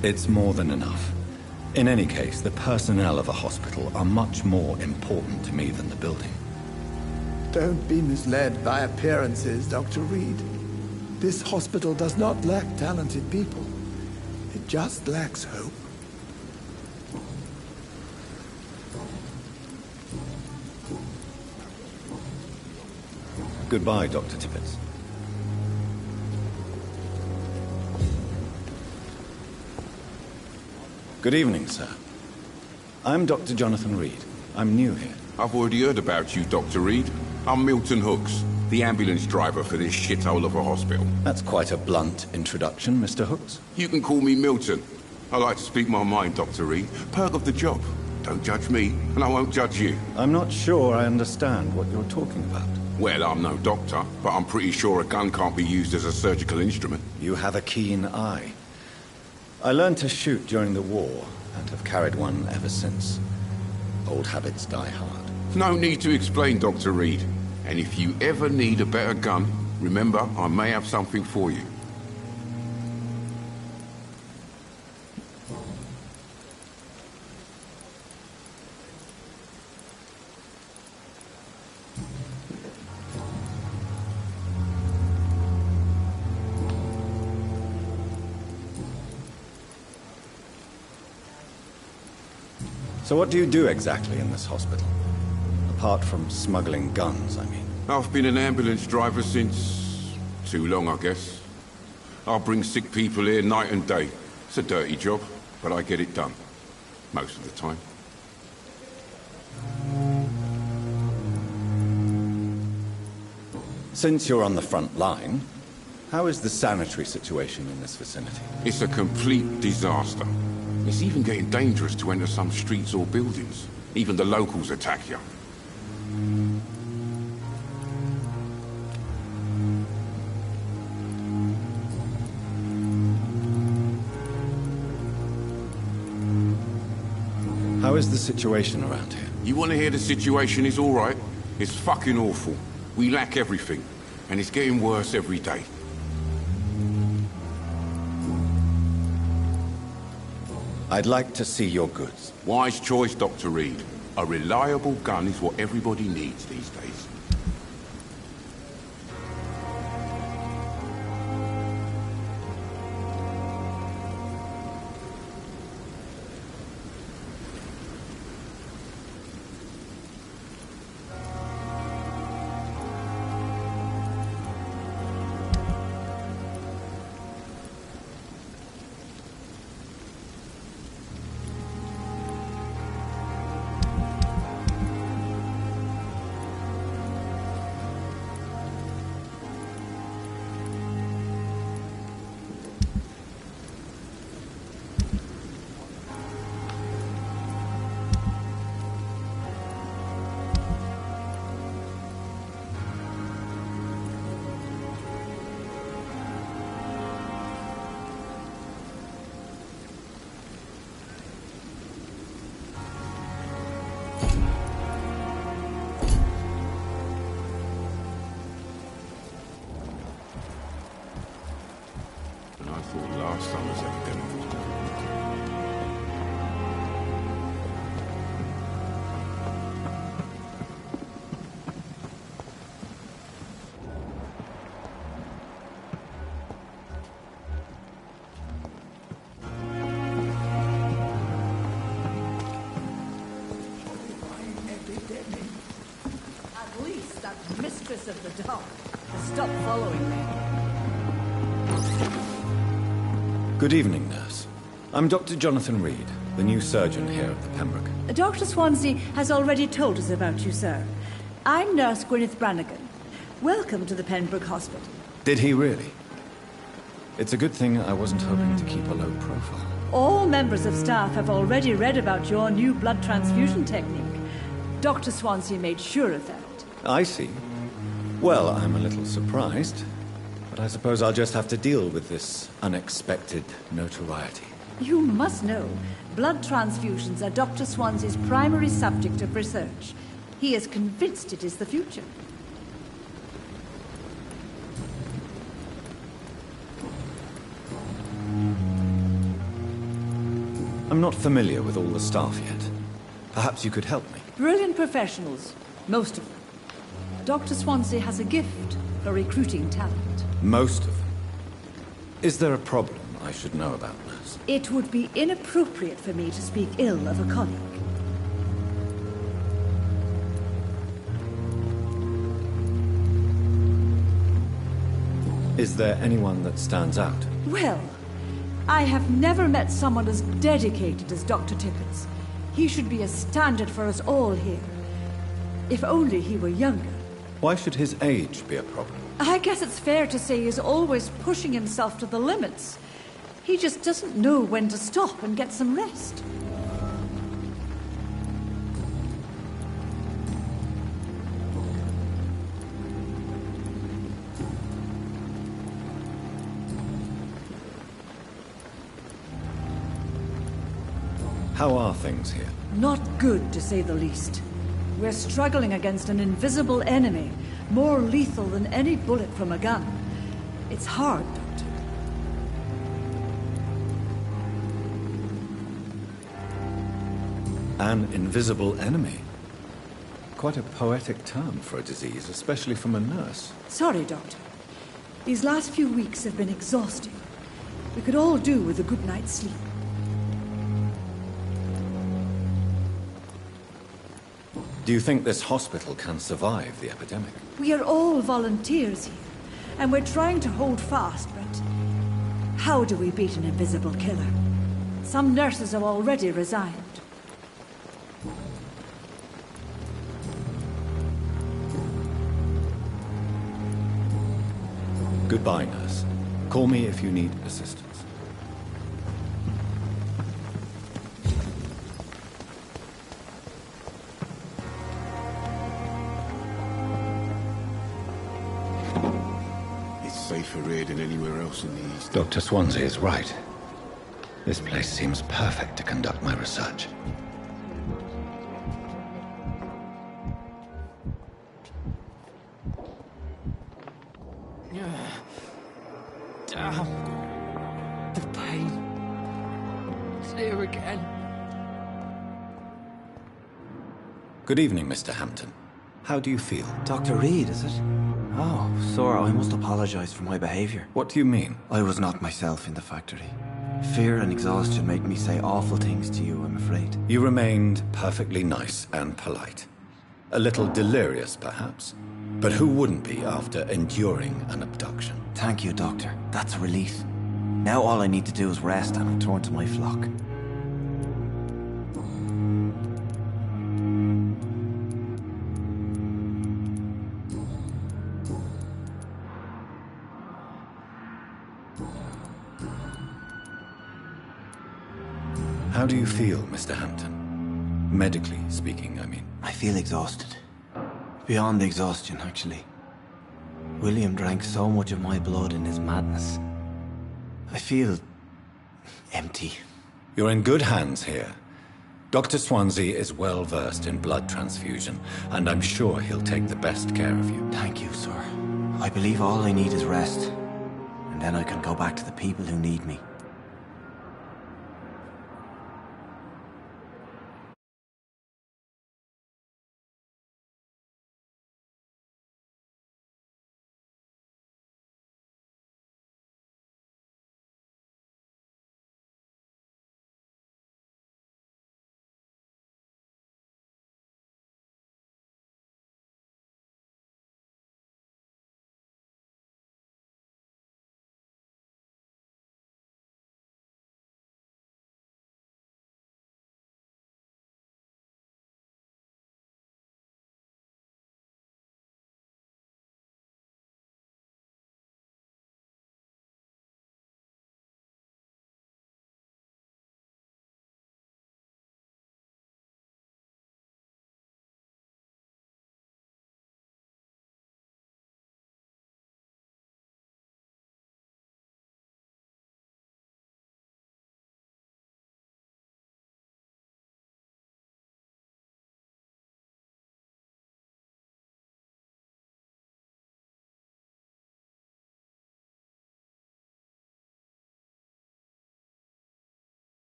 It's more than enough. In any case, the personnel of a hospital are much more important to me than the building. Don't be misled by appearances, Dr. Reed. This hospital does not lack talented people. It just lacks hope. Goodbye, Dr. Tippett. Good evening, sir. I'm Dr. Jonathan Reed. I'm new here. I've already heard about you, Dr. Reed. I'm Milton Hooks, the ambulance driver for this shithole of a hospital. That's quite a blunt introduction, Mr. Hooks. You can call me Milton. I like to speak my mind, Dr. Reed. Perk of the job. Don't judge me, and I won't judge you. I'm not sure I understand what you're talking about. Well, I'm no doctor, but I'm pretty sure a gun can't be used as a surgical instrument. You have a keen eye. I learned to shoot during the war, and have carried one ever since. Old habits die hard. No need to explain, Dr. Reed. And if you ever need a better gun, remember, I may have something for you. So what do you do exactly in this hospital? Apart from smuggling guns, I mean. I've been an ambulance driver since... too long, I guess. I bring sick people here night and day. It's a dirty job, but I get it done. Most of the time. Since you're on the front line, how is the sanitary situation in this vicinity? It's a complete disaster. It's even getting dangerous to enter some streets or buildings. Even the locals attack you. How is the situation around here? You want to hear the situation is all right? It's fucking awful. We lack everything, and it's getting worse every day. I'd like to see your goods. Wise choice, Dr. Reed. A reliable gun is what everybody needs these days. Last summer's epidemic was At least that mistress of the dark has stopped following me. Good evening, nurse. I'm Dr. Jonathan Reed, the new surgeon here at the Pembroke. Dr. Swansea has already told us about you, sir. I'm Nurse Gwyneth Brannigan. Welcome to the Pembroke Hospital. Did he really? It's a good thing I wasn't hoping to keep a low profile. All members of staff have already read about your new blood transfusion technique. Dr. Swansea made sure of that. I see. Well, I'm a little surprised, but I suppose I'll just have to deal with this unexpected notoriety. You must know, blood transfusions are Dr. Swansea's primary subject of research. He is convinced it is the future. I'm not familiar with all the staff yet. Perhaps you could help me. Brilliant professionals, most of them. Dr. Swansea has a gift for recruiting talent. Most of them. Is there a problem I should know about, nurse? It would be inappropriate for me to speak ill of a colleague. Is there anyone that stands out? Well, I have never met someone as dedicated as Dr. Tippett. He should be a standard for us all here. If only he were younger. Why should his age be a problem? I guess it's fair to say he's always pushing himself to the limits. He just doesn't know when to stop and get some rest. How are things here? Not good, to say the least. We're struggling against an invisible enemy, more lethal than any bullet from a gun. It's hard, Doctor. An invisible enemy? Quite a poetic term for a disease, especially from a nurse. Sorry, Doctor. These last few weeks have been exhausting. We could all do with a good night's sleep. Do you think this hospital can survive the epidemic? We are all volunteers here, and we're trying to hold fast, but how do we beat an invisible killer? Some nurses have already resigned. Goodbye, nurse. Call me if you need assistance. Safer here than anywhere else in the East. Dr. Swansea is right. This place seems perfect to conduct my research. Damn. The pain. It's here again. Good evening, Mr. Hampton. How do you feel? Dr. Reed, is it? Oh, sir, I must apologize for my behavior. What do you mean? I was not myself in the factory. Fear and exhaustion made me say awful things to you, I'm afraid. You remained perfectly nice and polite. A little delirious, perhaps. But who wouldn't be after enduring an abduction? Thank you, Doctor. That's a relief. Now all I need to do is rest and return to my flock. How do you feel, Mr. Hampton? Medically speaking, I mean. I feel exhausted. Beyond exhaustion, actually. William drank so much of my blood in his madness. I feel empty. You're in good hands here. Dr. Swansea is well versed in blood transfusion, and I'm sure he'll take the best care of you. Thank you, sir. I believe all I need is rest. And then I can go back to the people who need me.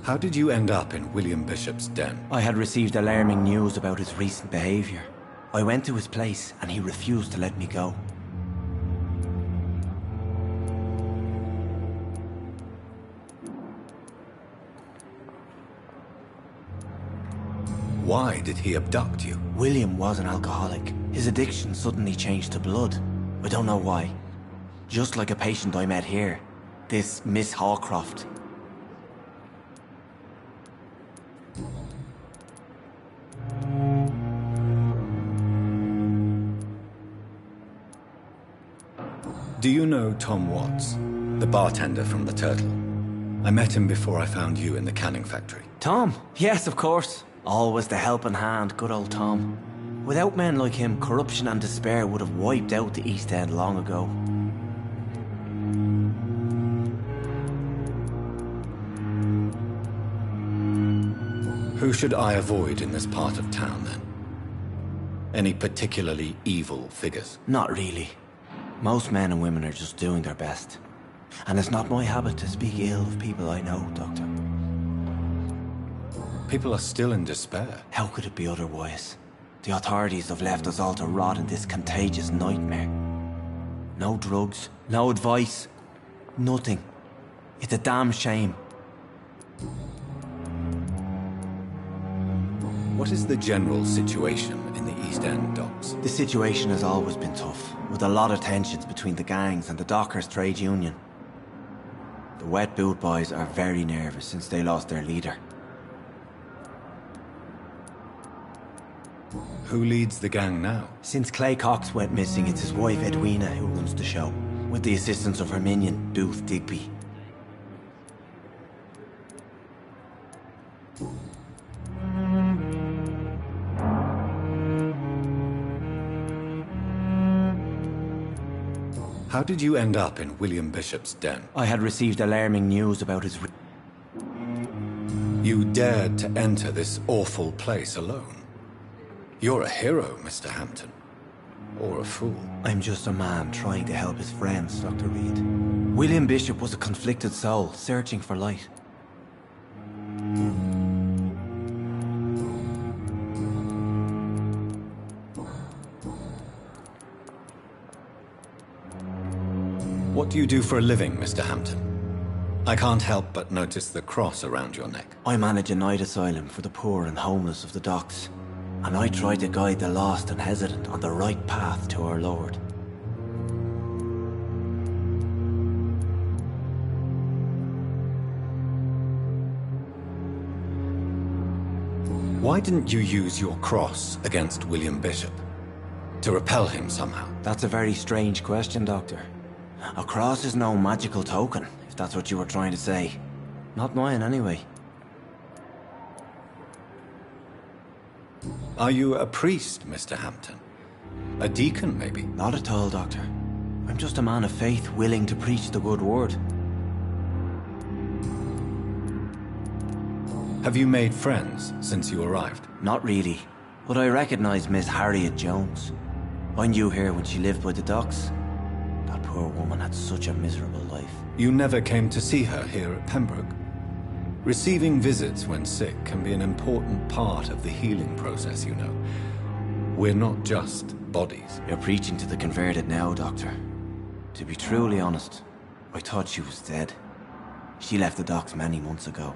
How did you end up in William Bishop's den? I had received alarming news about his recent behavior. I went to his place and he refused to let me go. Why did he abduct you? William was an alcoholic. His addiction suddenly changed to blood. I don't know why. Just like a patient I met here. This Miss Hawcroft. Do you know Tom Watts, the bartender from the Turtle? I met him before I found you in the canning factory. Tom? Yes, of course. Always the helping hand, good old Tom. Without men like him, corruption and despair would have wiped out the East End long ago. Who should I avoid in this part of town, then? Any particularly evil figures? Not really. Most men and women are just doing their best. And it's not my habit to speak ill of people I know, Doctor. People are still in despair. How could it be otherwise? The authorities have left us all to rot in this contagious nightmare. No drugs, no advice, nothing. It's a damn shame. What is the general situation in the East End docks? The situation has always been tough, with a lot of tensions between the gangs and the dockers' trade union. The wet boot boys are very nervous since they lost their leader. Who leads the gang now? Since Clay Cox went missing, it's his wife Edwina who runs the show, with the assistance of her minion, Booth Digby. How did you end up in William Bishop's den? I had received alarming news about his... You dared to enter this awful place alone. You're a hero, Mr. Hampton. Or a fool. I'm just a man trying to help his friends, Dr. Reed. William Bishop was a conflicted soul, searching for light. What do you do for a living, Mr. Hampton? I can't help but notice the cross around your neck. I manage a night asylum for the poor and homeless of the docks. And I try to guide the lost and hesitant on the right path to our Lord. Why didn't you use your cross against William Bishop? To repel him somehow? That's a very strange question, Doctor. A cross is no magical token, if that's what you were trying to say. Not mine, anyway. Are you a priest, Mr. Hampton? A deacon, maybe? Not at all, Doctor. I'm just a man of faith, willing to preach the good word. Have you made friends since you arrived? Not really, but I recognize Miss Harriet Jones. I knew her when she lived by the docks. That poor woman had such a miserable life. You never came to see her here at Pembroke? Receiving visits when sick can be an important part of the healing process, you know. We're not just bodies. You're preaching to the converted now, Doctor. To be truly honest, I thought she was dead. She left the docks many months ago.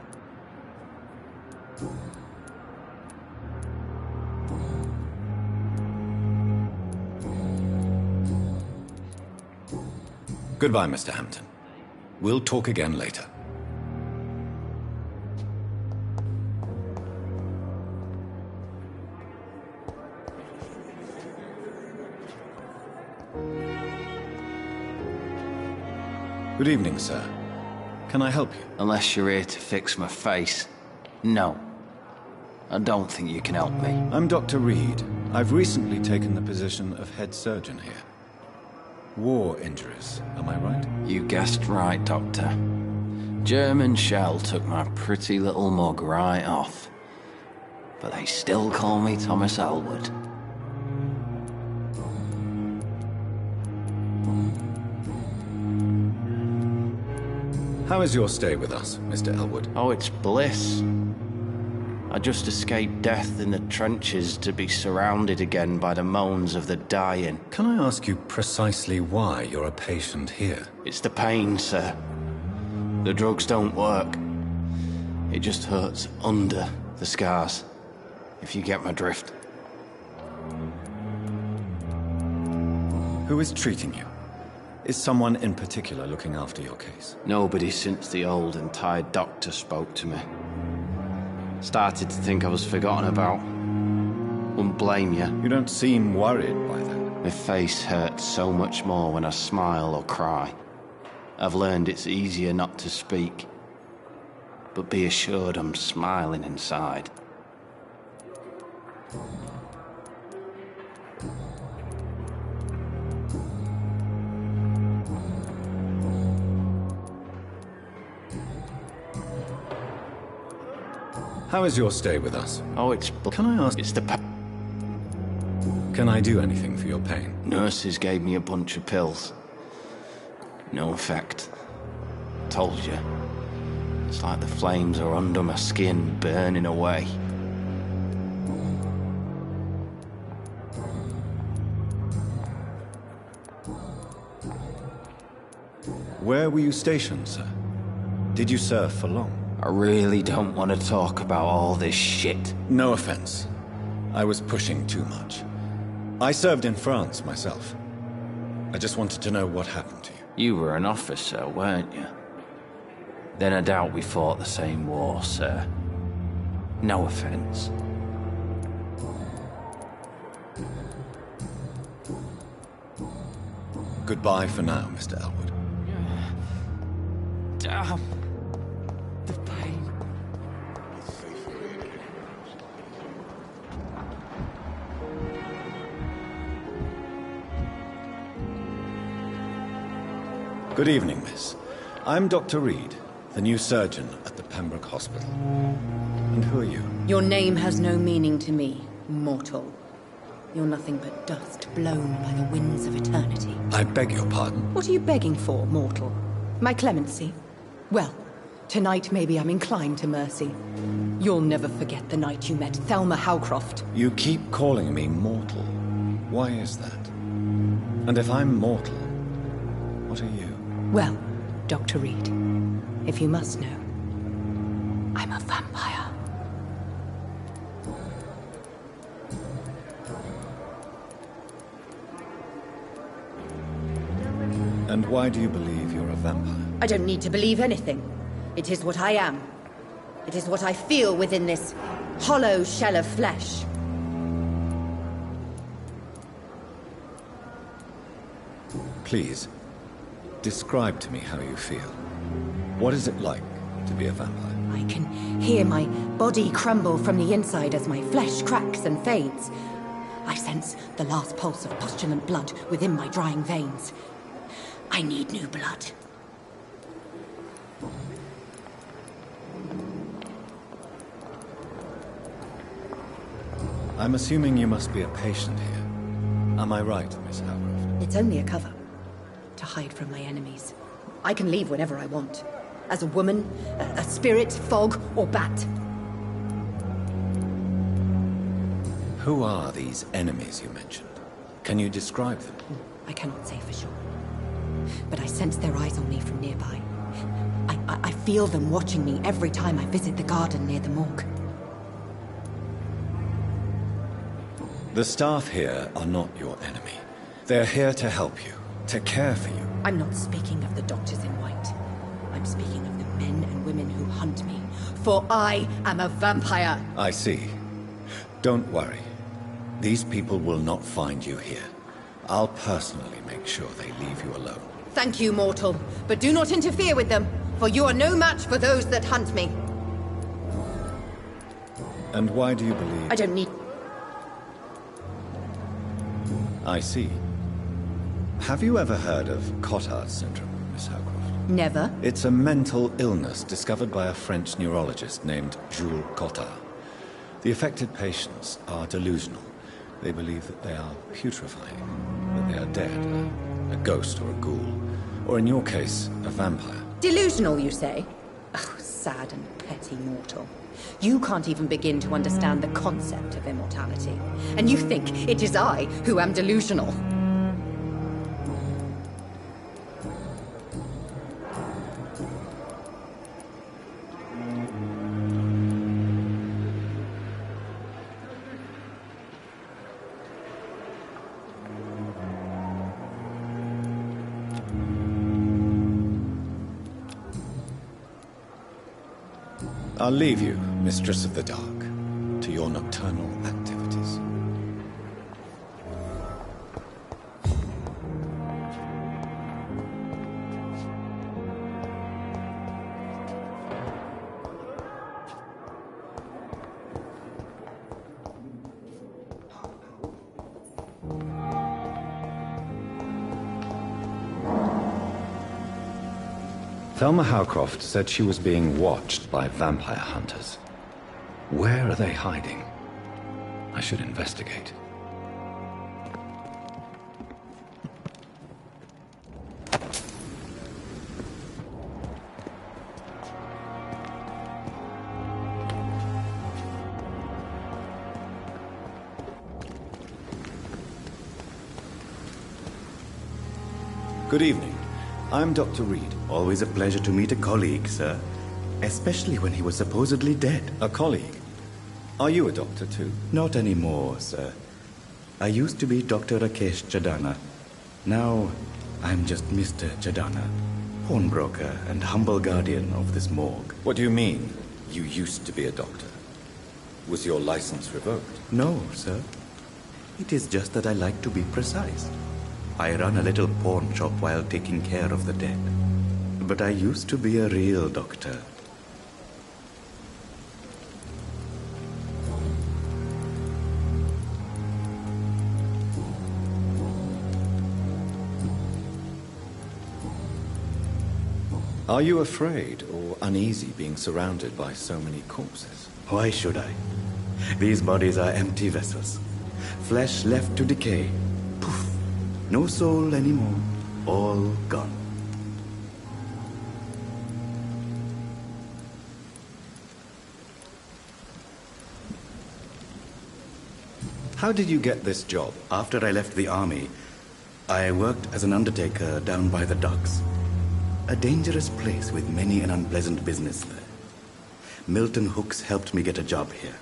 Goodbye, Mr. Hampton. We'll talk again later. Good evening, sir. Can I help you? Unless you're here to fix my face. No. I don't think you can help me. I'm Dr. Reed. I've recently taken the position of head surgeon here. War injuries, am I right? You guessed right, Doctor. German shell took my pretty little mug right off. But they still call me Thomas Elwood. How is your stay with us, Mr. Elwood? Oh, it's bliss. I just escaped death in the trenches to be surrounded again by the moans of the dying. Can I ask you precisely why you're a patient here? It's the pain, sir. The drugs don't work. It just hurts under the scars, if you get my drift. Who is treating you? Is someone in particular looking after your case? Nobody since the old and tired doctor spoke to me. Started to think I was forgotten about. Wouldn't blame you. You don't seem worried by that. My face hurts so much more when I smile or cry. I've learned it's easier not to speak. But be assured I'm smiling inside. How is your stay with us? Oh, it's... Can I ask... It's the... Can I do anything for your pain? Nurses gave me a bunch of pills. No effect. Told you. It's like the flames are under my skin, burning away. Where were you stationed, sir? Did you serve for long? I really don't want to talk about all this shit. No offense. I was pushing too much. I served in France myself. I just wanted to know what happened to you. You were an officer, weren't you? Then I doubt we fought the same war, sir. No offense. Goodbye for now, Mr. Elwood. Damn. The pain. Good evening, miss. I'm Dr. Reed, the new surgeon at the Pembroke Hospital. And who are you? Your name has no meaning to me, mortal. You're nothing but dust blown by the winds of eternity. I beg your pardon? What are you begging for, mortal? My clemency? Well, tonight maybe I'm inclined to mercy. You'll never forget the night you met Thelma Howcroft. You keep calling me mortal. Why is that? And if I'm mortal, what are you? Well, Dr. Reed, if you must know, I'm a vampire. And why do you believe you're a vampire? I don't need to believe anything. It is what I am. It is what I feel within this hollow shell of flesh. Please, describe to me how you feel. What is it like to be a vampire? I can hear my body crumble from the inside as my flesh cracks and fades. I sense the last pulse of postulant blood within my drying veins. I need new blood. I'm assuming you must be a patient here. Am I right, Miss Howcroft? It's only a cover. To hide from my enemies. I can leave whenever I want. As a woman, a spirit, fog, or bat. Who are these enemies you mentioned? Can you describe them? I cannot say for sure. But I sense their eyes on me from nearby. I feel them watching me every time I visit the garden near the morgue. The staff here are not your enemy. They're here to help you, to care for you. I'm not speaking of the doctors in white. I'm speaking of the men and women who hunt me. For I am a vampire. I see. Don't worry. These people will not find you here. I'll personally make sure they leave you alone. Thank you, mortal. But do not interfere with them, for you are no match for those that hunt me. And why do you believe... I don't need... I see. Have you ever heard of Cotard syndrome, Miss Howcroft? Never. It's a mental illness discovered by a French neurologist named Jules Cotard. The affected patients are delusional. They believe that they are putrefying, that they are dead, a ghost or a ghoul, or in your case, a vampire. Delusional, you say? Oh, sad and petty mortal. You can't even begin to understand the concept of immortality. And you think it is I who am delusional. I'll leave you, Mistress of the Dark, to your nocturnal activities. Thelma Howcroft said she was being watched by vampire hunters. Where are they hiding? I should investigate. Good evening. I'm Dr. Reed. Always a pleasure to meet a colleague, sir. Especially when he was supposedly dead. A colleague? Are you a doctor too? Not anymore, sir. I used to be Dr. Rakesh Chadana. Now, I'm just Mr. Chadana, pawnbroker and humble guardian of this morgue. What do you mean, you used to be a doctor? Was your license revoked? No, sir. It is just that I like to be precise. I run a little pawn shop while taking care of the dead. But I used to be a real doctor. Are you afraid or uneasy being surrounded by so many corpses? Why should I? These bodies are empty vessels. Flesh left to decay. Poof. No soul anymore. All gone. How did you get this job? After I left the army, I worked as an undertaker down by the docks. A dangerous place with many an unpleasant business there. Milton Hooks helped me get a job here.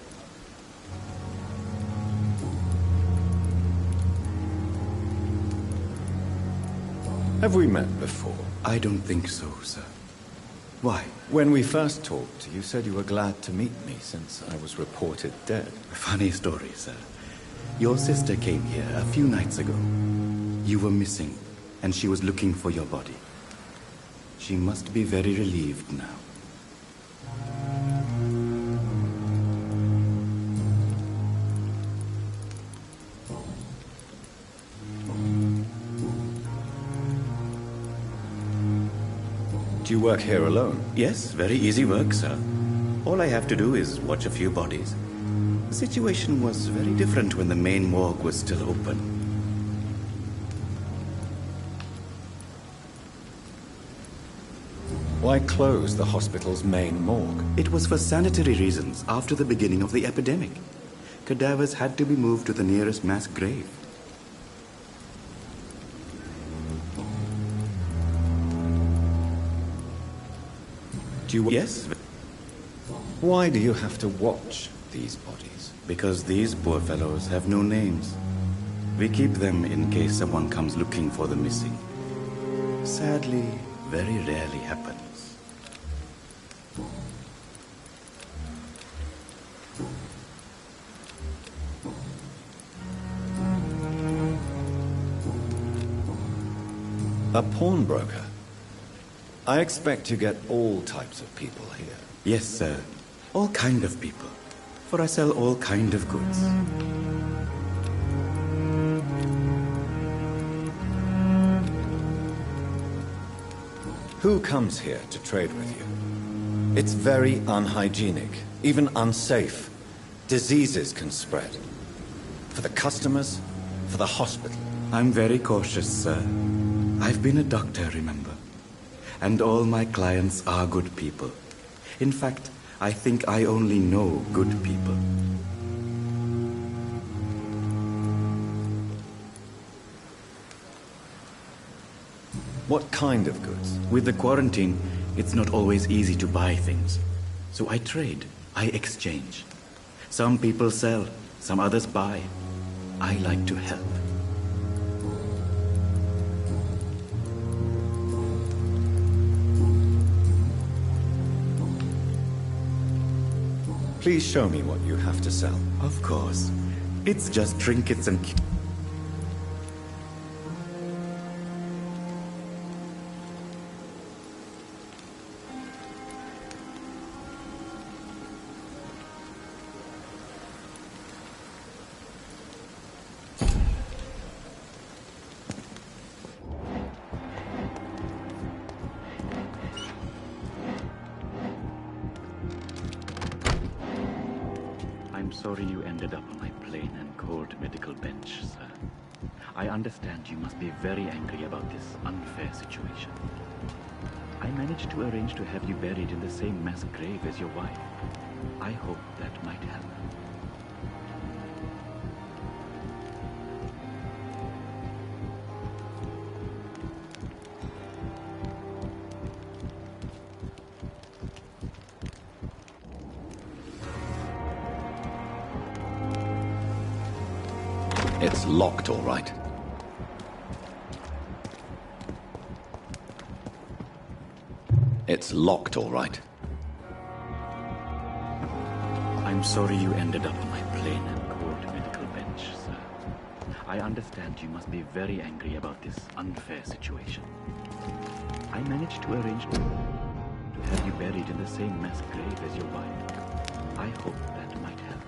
Have we met before? I don't think so, sir. Why? When we first talked, you said you were glad to meet me since I was reported dead. Funny story, sir. Your sister came here a few nights ago. You were missing, and she was looking for your body. She must be very relieved now. Do you work here alone? Yes, very easy work, sir. All I have to do is watch a few bodies. The situation was very different when the main morgue was still open. Why close the hospital's main morgue? It was for sanitary reasons after the beginning of the epidemic. Cadavers had to be moved to the nearest mass grave. Do you... Yes. Why do you have to watch these bodies? Because these poor fellows have no names. We keep them in case someone comes looking for the missing. Sadly, very rarely happens. A pawnbroker? I expect you get all types of people here. Yes, sir. All kind of people. For I sell all kind of goods. Who comes here to trade with you? It's very unhygienic, even unsafe. Diseases can spread. For the customers, for the hospital. I'm very cautious, sir. I've been a doctor, remember? And all my clients are good people. In fact, I think I only know good people. What kind of goods? With the quarantine, it's not always easy to buy things. So I trade, I exchange. Some people sell, some others buy. I like to help. Please show me what you have to sell. Of course. It's just trinkets and... I'm sorry you ended up on my plain and cold medical bench, sir. I understand you must be very angry about this unfair situation. I managed to arrange to have you buried in the same mass grave as your wife. I hope that might help. It's locked, all right. It's locked, all right. I'm sorry you ended up on my plain and cold medical bench, sir. I understand you must be very angry about this unfair situation. I managed to arrange to have you buried in the same mass grave as your wife. I hope that might help.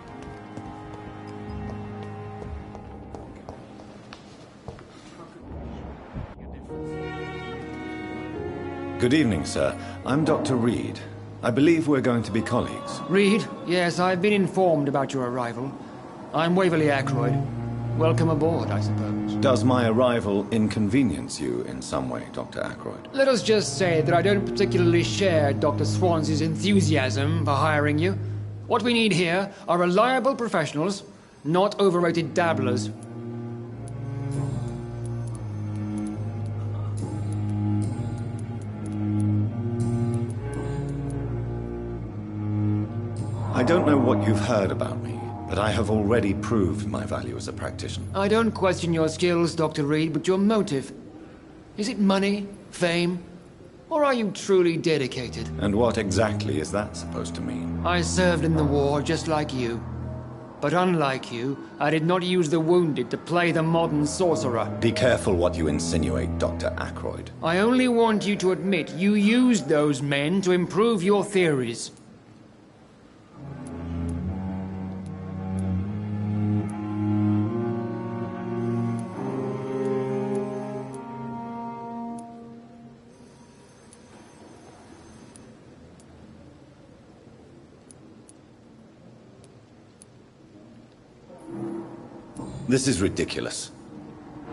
Good evening, sir. I'm Dr. Reed. I believe we're going to be colleagues. Reed? Yes, I've been informed about your arrival. I'm Waverly Ackroyd. Welcome aboard, I suppose. Does my arrival inconvenience you in some way, Dr. Ackroyd? Let us just say that I don't particularly share Dr. Swansea's enthusiasm for hiring you. What we need here are reliable professionals, not overrated dabblers. I don't know what you've heard about me, but I have already proved my value as a practitioner. I don't question your skills, Dr. Reed, but your motive. Is it money, fame, or are you truly dedicated? And what exactly is that supposed to mean? I served in the war just like you. But unlike you, I did not use the wounded to play the modern sorcerer. Be careful what you insinuate, Dr. Ackroyd. I only want you to admit you used those men to improve your theories. This is ridiculous.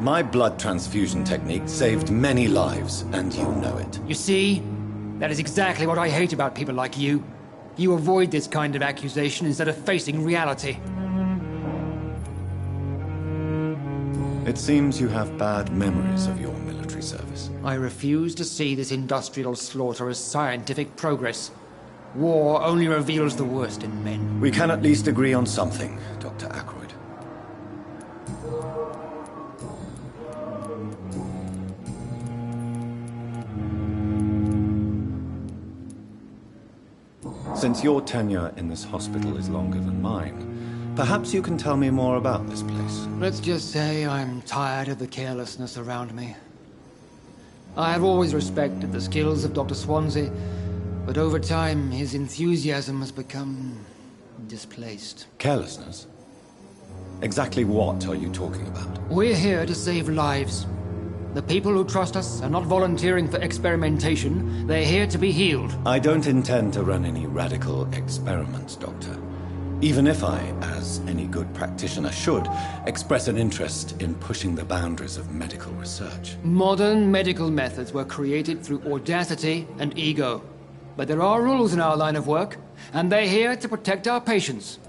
My blood transfusion technique saved many lives, and you know it. You see? That is exactly what I hate about people like you. You avoid this kind of accusation instead of facing reality. It seems you have bad memories of your military service. I refuse to see this industrial slaughter as scientific progress. War only reveals the worst in men. We can at least agree on something, Dr. Ackroyd. Since your tenure in this hospital is longer than mine, perhaps you can tell me more about this place. Let's just say I'm tired of the carelessness around me. I have always respected the skills of Dr. Swansea, but over time his enthusiasm has become displaced. Carelessness? Exactly what are you talking about? We're here to save lives. The people who trust us are not volunteering for experimentation. They're here to be healed. I don't intend to run any radical experiments, Doctor. Even if I, as any good practitioner should, express an interest in pushing the boundaries of medical research. Modern medical methods were created through audacity and ego. But there are rules in our line of work, and they're here to protect our patients.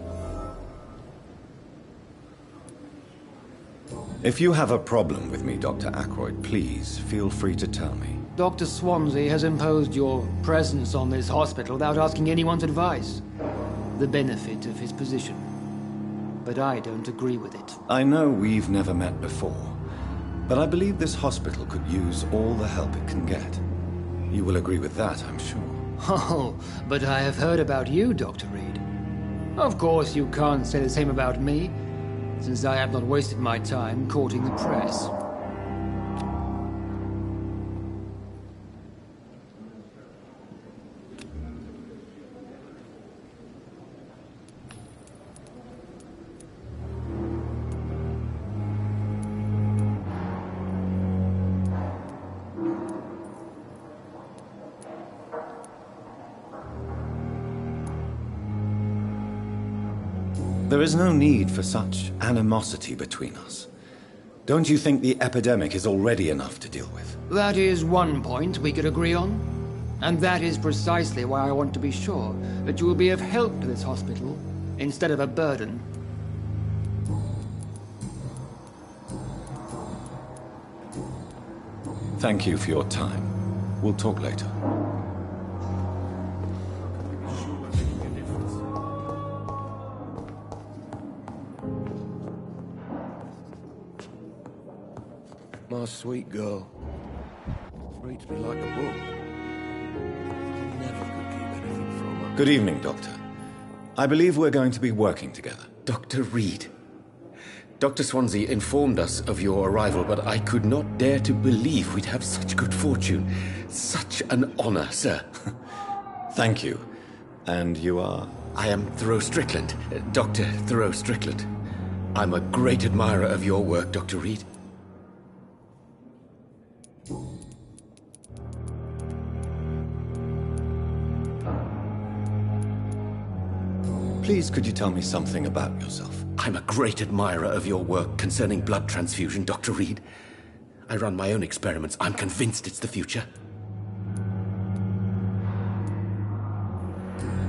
If you have a problem with me, Dr. Ackroyd, please feel free to tell me. Dr. Swansea has imposed your presence on this hospital without asking anyone's advice. The benefit of his position. But I don't agree with it. I know we've never met before, but I believe this hospital could use all the help it can get. You will agree with that, I'm sure. Oh, but I have heard about you, Dr. Reed. Of course, you can't say the same about me, since I have not wasted my time courting the press. There is no need for such animosity between us. Don't you think the epidemic is already enough to deal with? That is one point we could agree on. And that is precisely why I want to be sure that you will be of help to this hospital, instead of a burden. Thank you for your time. We'll talk later. My sweet girl. Reads me like a book. Never could keep anything from her. Good evening, Doctor. I believe we're going to be working together. Dr. Reed. Dr. Swansea informed us of your arrival, but I could not dare to believe we'd have such good fortune. Such an honor, sir. Thank you. And you are? I am Thoreau Strickland, Dr. Thoreau Strickland. I'm a great admirer of your work, Dr. Reed. Please, could you tell me something about yourself? I'm a great admirer of your work concerning blood transfusion, Dr. Reed. I run my own experiments. I'm convinced it's the future.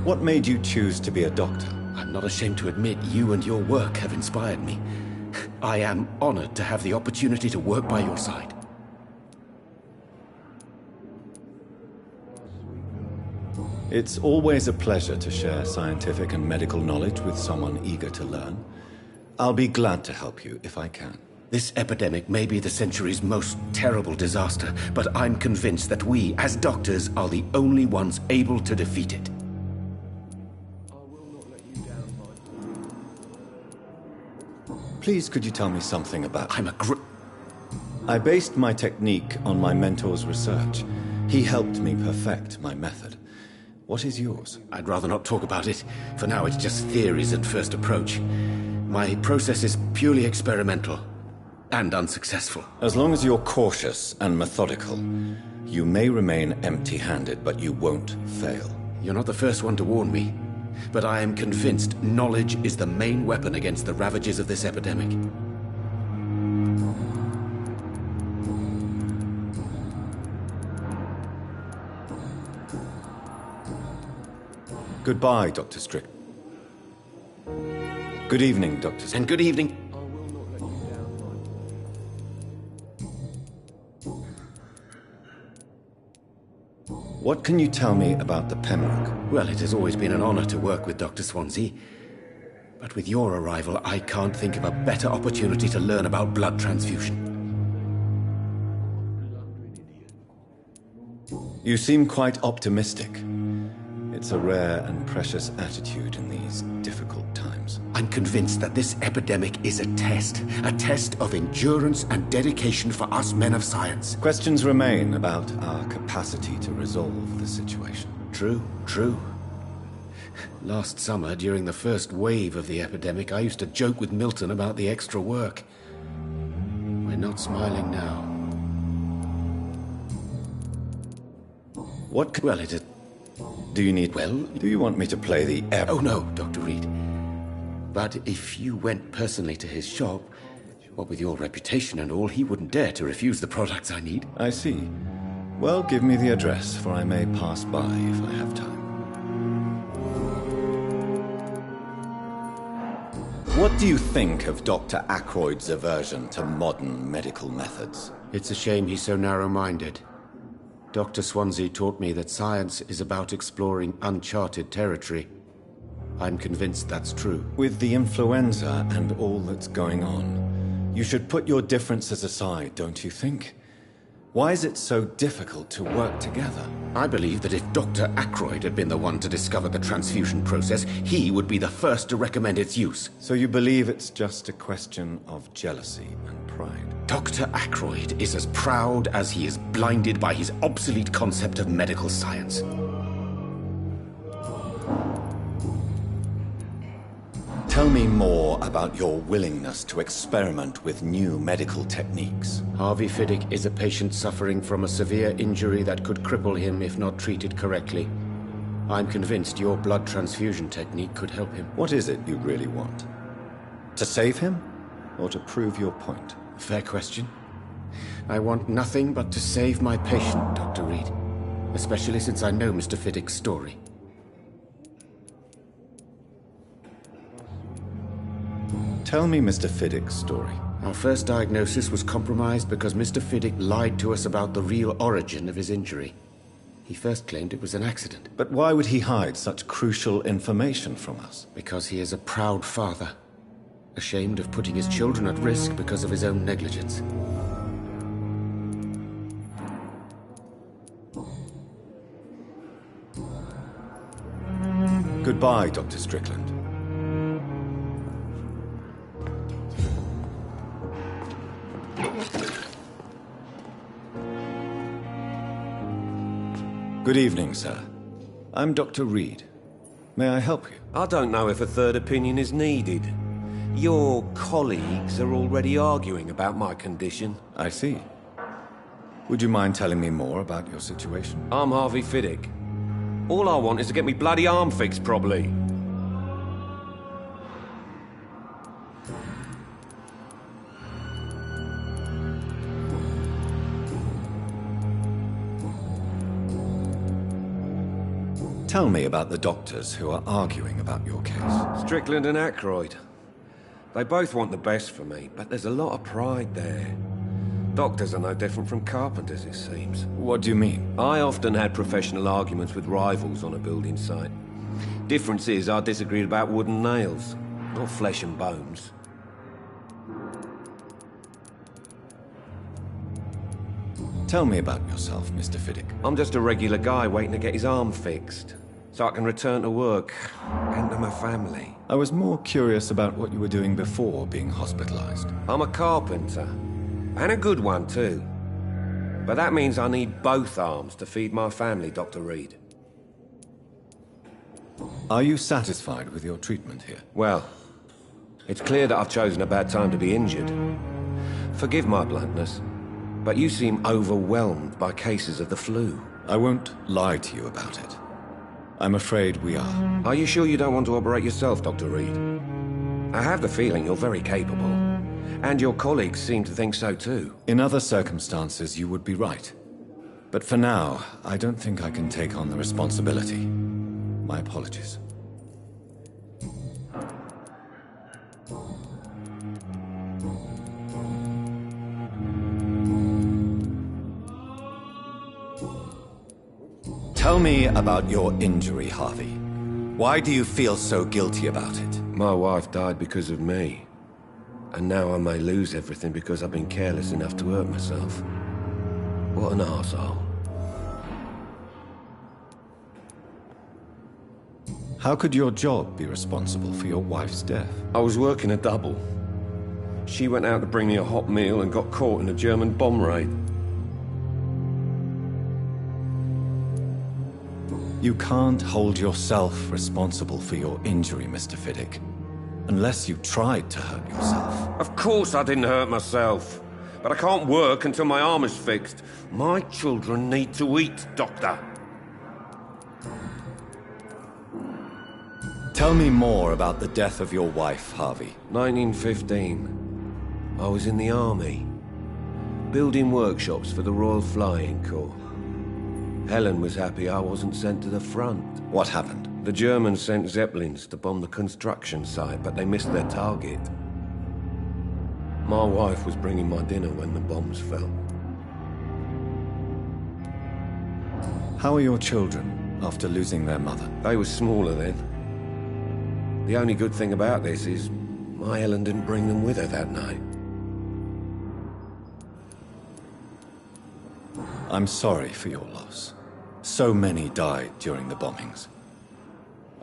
What made you choose to be a doctor? I'm not ashamed to admit you and your work have inspired me. I am honored to have the opportunity to work by your side. It's always a pleasure to share scientific and medical knowledge with someone eager to learn. I'll be glad to help you if I can. This epidemic may be the century's most terrible disaster, but I'm convinced that we, as doctors, are the only ones able to defeat it. Please, could you tell me something about... I based my technique on my mentor's research. He helped me perfect my method. What is yours? I'd rather not talk about it. For now, it's just theories at first approach. My process is purely experimental and unsuccessful. As long as you're cautious and methodical, you may remain empty-handed, but you won't fail. You're not the first one to warn me, but I am convinced knowledge is the main weapon against the ravages of this epidemic. Goodbye, Dr. Strick. Good evening, Dr. Strick. And good evening. What can you tell me about the Pembroke? Well, it has always been an honor to work with Dr. Swansea. But with your arrival, I can't think of a better opportunity to learn about blood transfusion. You seem quite optimistic. It's a rare and precious attitude in these difficult times. I'm convinced that this epidemic is a test of endurance and dedication for us men of science. Questions remain about our capacity to resolve the situation. True. Last summer, during the first wave of the epidemic, I used to joke with Milton about the extra work. We're not smiling now. Well, it is... Do you need... Well... Do you want me to play the... Oh, no, Dr. Reed. But if you went personally to his shop, what with your reputation and all, he wouldn't dare to refuse the products I need. I see. Well, give me the address, for I may pass by if I have time. What do you think of Dr. Ackroyd's aversion to modern medical methods? It's a shame he's so narrow-minded. Dr. Swansea taught me that science is about exploring uncharted territory. I'm convinced that's true. With the influenza and all that's going on, you should put your differences aside, don't you think? Why is it so difficult to work together? I believe that if Dr. Ackroyd had been the one to discover the transfusion process, he would be the first to recommend its use. So you believe it's just a question of jealousy and pride? Dr. Ackroyd is as proud as he is blinded by his obsolete concept of medical science. Tell me more about your willingness to experiment with new medical techniques. Harvey Fiddick is a patient suffering from a severe injury that could cripple him if not treated correctly. I'm convinced your blood transfusion technique could help him. What is it you really want? To save him? Or to prove your point? Fair question. I want nothing but to save my patient, Dr. Reed. Especially since I know Mr. Fiddick's story. Tell me Mr. Fiddick's story. Our first diagnosis was compromised because Mr. Fiddick lied to us about the real origin of his injury. He first claimed it was an accident. But why would he hide such crucial information from us? Because he is a proud father, ashamed of putting his children at risk because of his own negligence. Goodbye, Dr. Strickland. Good evening, sir. I'm Dr. Reed. May I help you? I don't know if a third opinion is needed. Your colleagues are already arguing about my condition. I see. Would you mind telling me more about your situation? I'm Harvey Fiddick. All I want is to get me bloody arm fixed properly. Tell me about the doctors who are arguing about your case. Strickland and Ackroyd. They both want the best for me, but there's a lot of pride there. Doctors are no different from carpenters, it seems. What do you mean? I often had professional arguments with rivals on a building site. Difference is I disagreed about wood and nails, not flesh and bones. Tell me about yourself, Mr. Fiddick. I'm just a regular guy waiting to get his arm fixed, so I can return to work and to my family. I was more curious about what you were doing before being hospitalized. I'm a carpenter, and a good one too. But that means I need both arms to feed my family, Dr. Reed. Are you satisfied with your treatment here? Well, it's clear that I've chosen a bad time to be injured. Forgive my bluntness, but you seem overwhelmed by cases of the flu. I won't lie to you about it. I'm afraid we are. Are you sure you don't want to operate yourself, Dr. Reed? I have the feeling you're very capable. And your colleagues seem to think so too. In other circumstances, you would be right. But for now, I don't think I can take on the responsibility. My apologies. Tell me about your injury, Harvey. Why do you feel so guilty about it? My wife died because of me. And now I may lose everything because I've been careless enough to hurt myself. What an arsehole. How could your job be responsible for your wife's death? I was working a double. She went out to bring me a hot meal and got caught in a German bomb raid. You can't hold yourself responsible for your injury, Mr. Fiddick. Unless you tried to hurt yourself. Of course I didn't hurt myself. But I can't work until my arm is fixed. My children need to eat, Doctor. Tell me more about the death of your wife, Harvey. 1915. I was in the army, building workshops for the Royal Flying Corps. Helen was happy I wasn't sent to the front. What happened? The Germans sent Zeppelins to bomb the construction site, but they missed their target. My wife was bringing my dinner when the bombs fell. How are your children after losing their mother? They were smaller then. The only good thing about this is my Helen didn't bring them with her that night. I'm sorry for your loss. So many died during the bombings.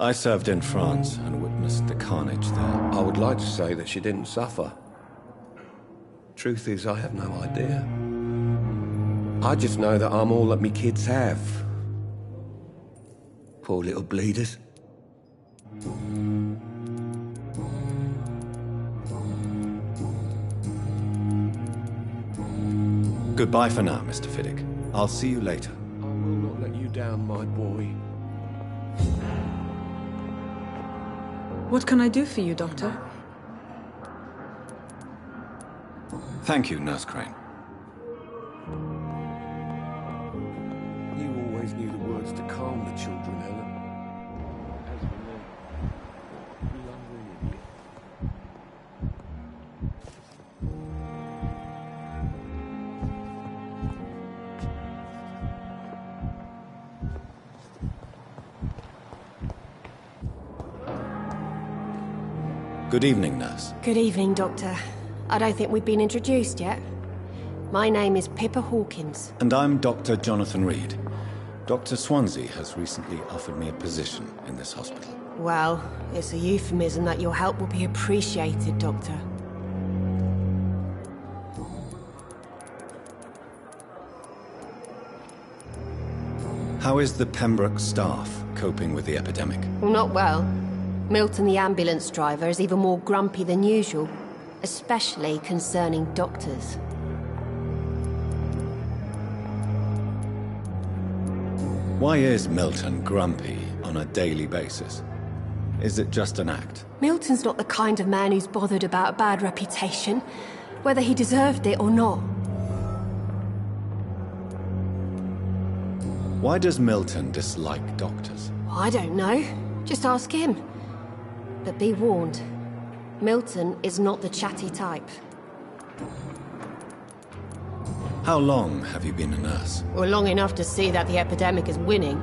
I served in France and witnessed the carnage there. I would like to say that she didn't suffer. Truth is, I have no idea. I just know that I'm all that me kids have. Poor little bleeders. Goodbye for now, Mr. Fiddick. I'll see you later. I will not let you down, my boy. What can I do for you, Doctor? Thank you, Nurse Crane. You always knew the words to calm the children, Helen. Good evening, Nurse. Good evening, Doctor. I don't think we've been introduced yet. My name is Pippa Hawkins. And I'm Dr. Jonathan Reed. Dr. Swansea has recently offered me a position in this hospital. Well, it's a euphemism that your help will be appreciated, Doctor. How is the Pembroke staff coping with the epidemic? Well, not well. Milton, the ambulance driver, is even more grumpy than usual, especially concerning doctors. Why is Milton grumpy on a daily basis? Is it just an act? Milton's not the kind of man who's bothered about a bad reputation, whether he deserved it or not. Why does Milton dislike doctors? I don't know. Just ask him. But be warned, Milton is not the chatty type. How long have you been a nurse? Well, long enough to see that the epidemic is winning.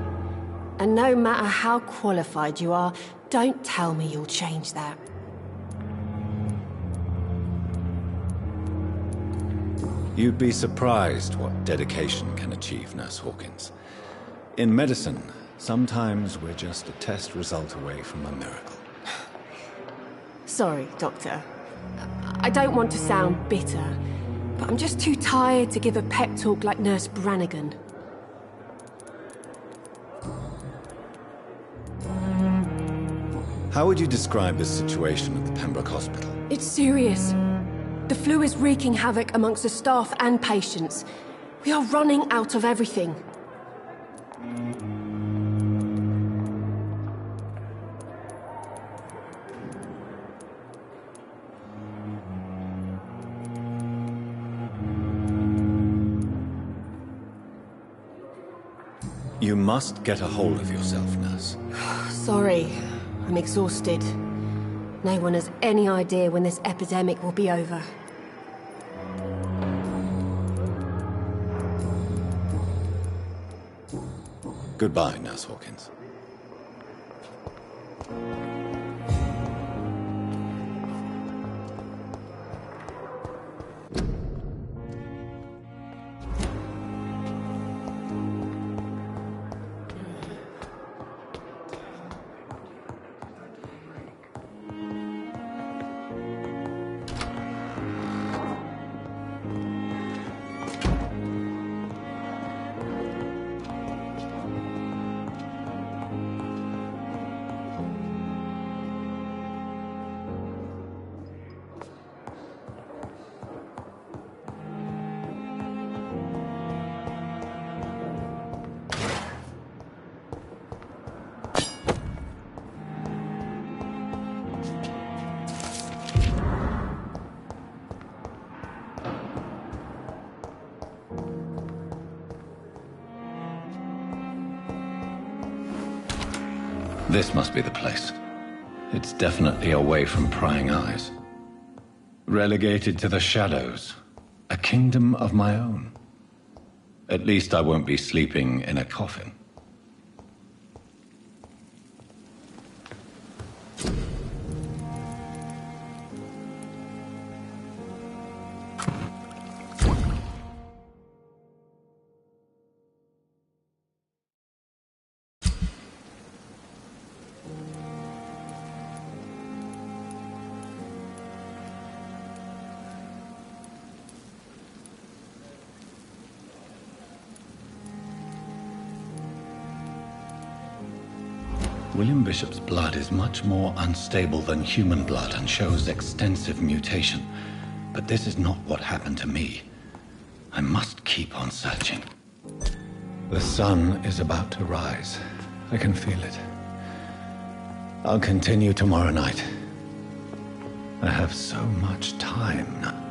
And no matter how qualified you are, don't tell me you'll change that. You'd be surprised what dedication can achieve, Nurse Hawkins. In medicine, sometimes we're just a test result away from a miracle. Sorry, Doctor. I don't want to sound bitter, but I'm just too tired to give a pep talk like Nurse Brannigan. How would you describe the situation at the Pembroke Hospital? It's serious. The flu is wreaking havoc amongst the staff and patients. We are running out of everything. You must get a hold of yourself, Nurse. Sorry, I'm exhausted. No one has any idea when this epidemic will be over. Goodbye, Nurse Hawkins. This must be the place. It's definitely away from prying eyes. Relegated to the shadows. A kingdom of my own. At least I won't be sleeping in a coffin. William Bishop's blood is much more unstable than human blood and shows extensive mutation. But this is not what happened to me. I must keep on searching. The sun is about to rise. I can feel it. I'll continue tomorrow night. I have so much time now.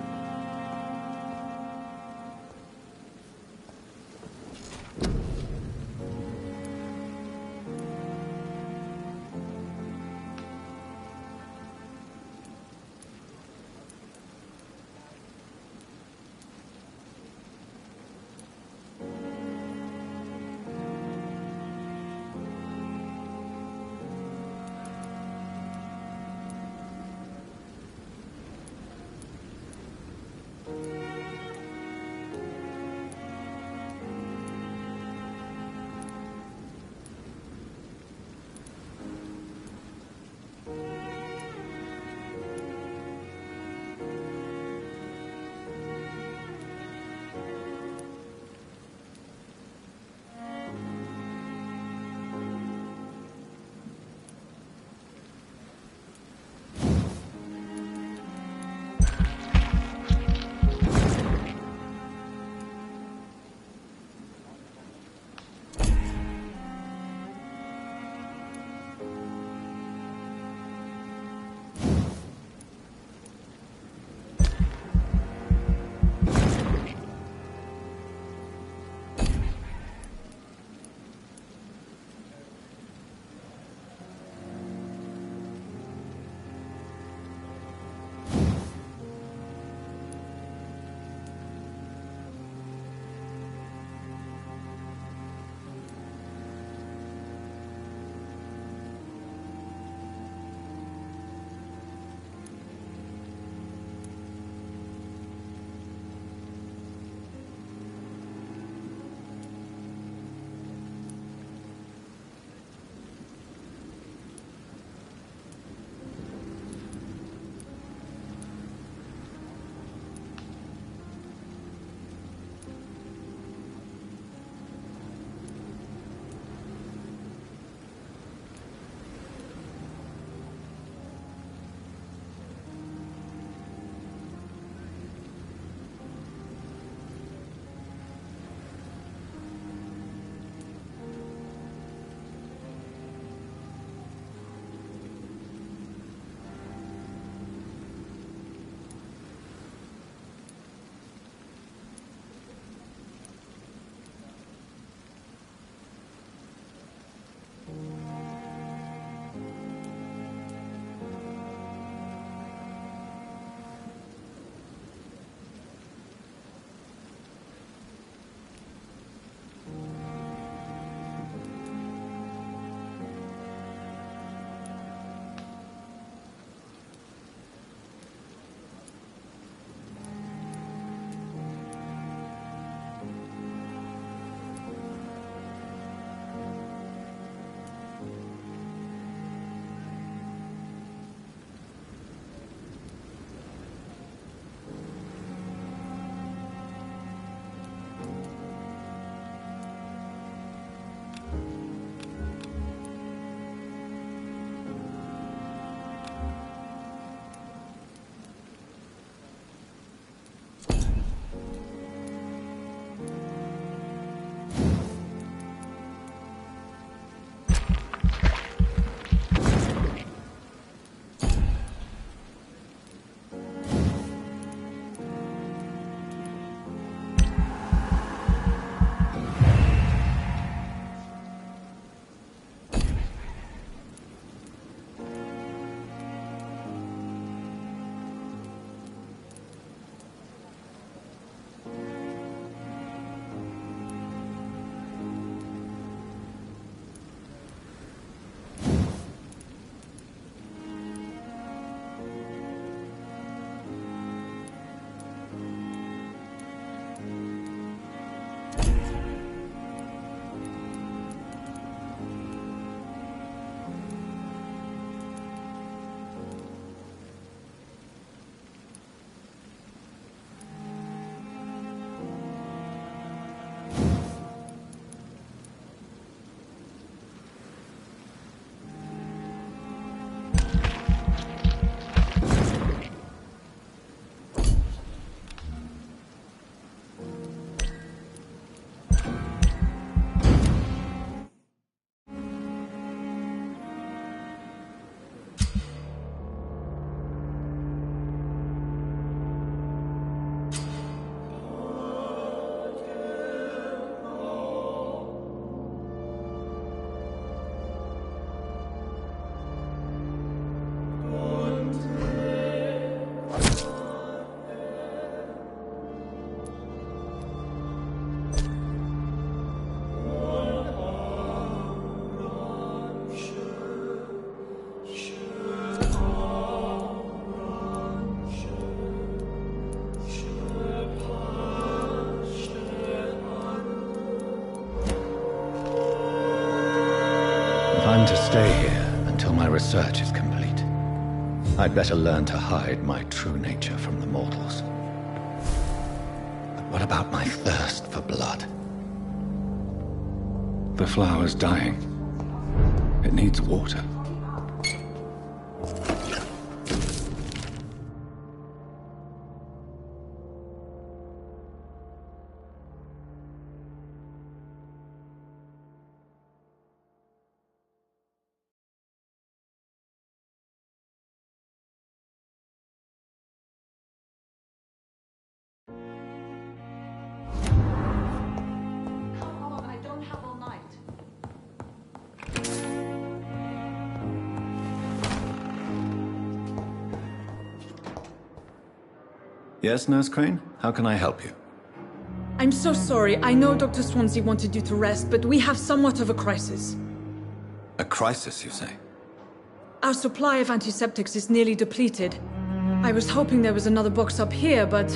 stay here until my research is complete. I'd better learn to hide my true nature from the mortals. But what about my thirst for blood? The flower's dying. It needs water. Yes, Nurse Crane? How can I help you? I'm so sorry. I know Dr. Swansea wanted you to rest, but we have somewhat of a crisis. A crisis, you say? Our supply of antiseptics is nearly depleted. I was hoping there was another box up here, but...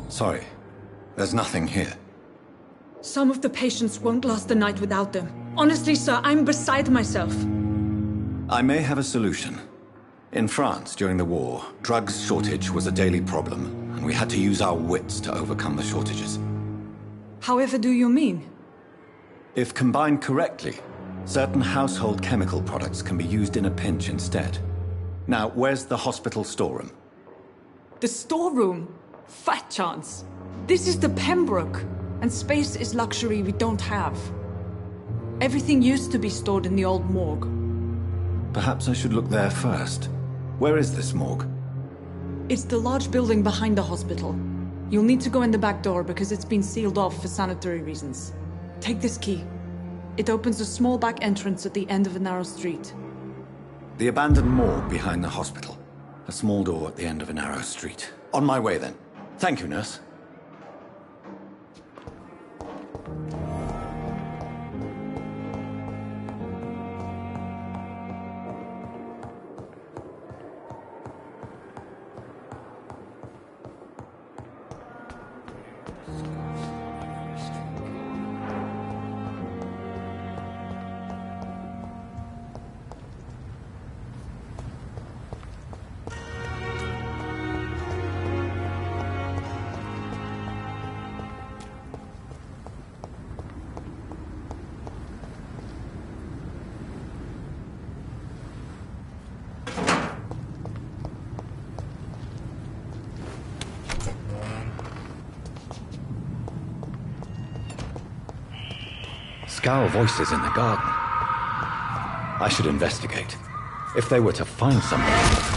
Sorry. There's nothing here. Some of the patients won't last the night without them. Honestly, sir, I'm beside myself. I may have a solution. In France, during the war, drugs shortage was a daily problem, and we had to use our wits to overcome the shortages. However do you mean? If combined correctly, certain household chemical products can be used in a pinch instead. Now, where's the hospital storeroom? The storeroom? Fat chance. This is the Pembroke, and space is luxury we don't have. Everything used to be stored in the old morgue. Perhaps I should look there first. Where is this morgue? It's the large building behind the hospital. You'll need to go in the back door because it's been sealed off for sanitary reasons. Take this key. It opens a small back entrance at the end of a narrow street. The abandoned morgue behind the hospital. A small door at the end of a narrow street. On my way then. Thank you, nurse. Scowl voices in the garden. I should investigate. If they were to find something...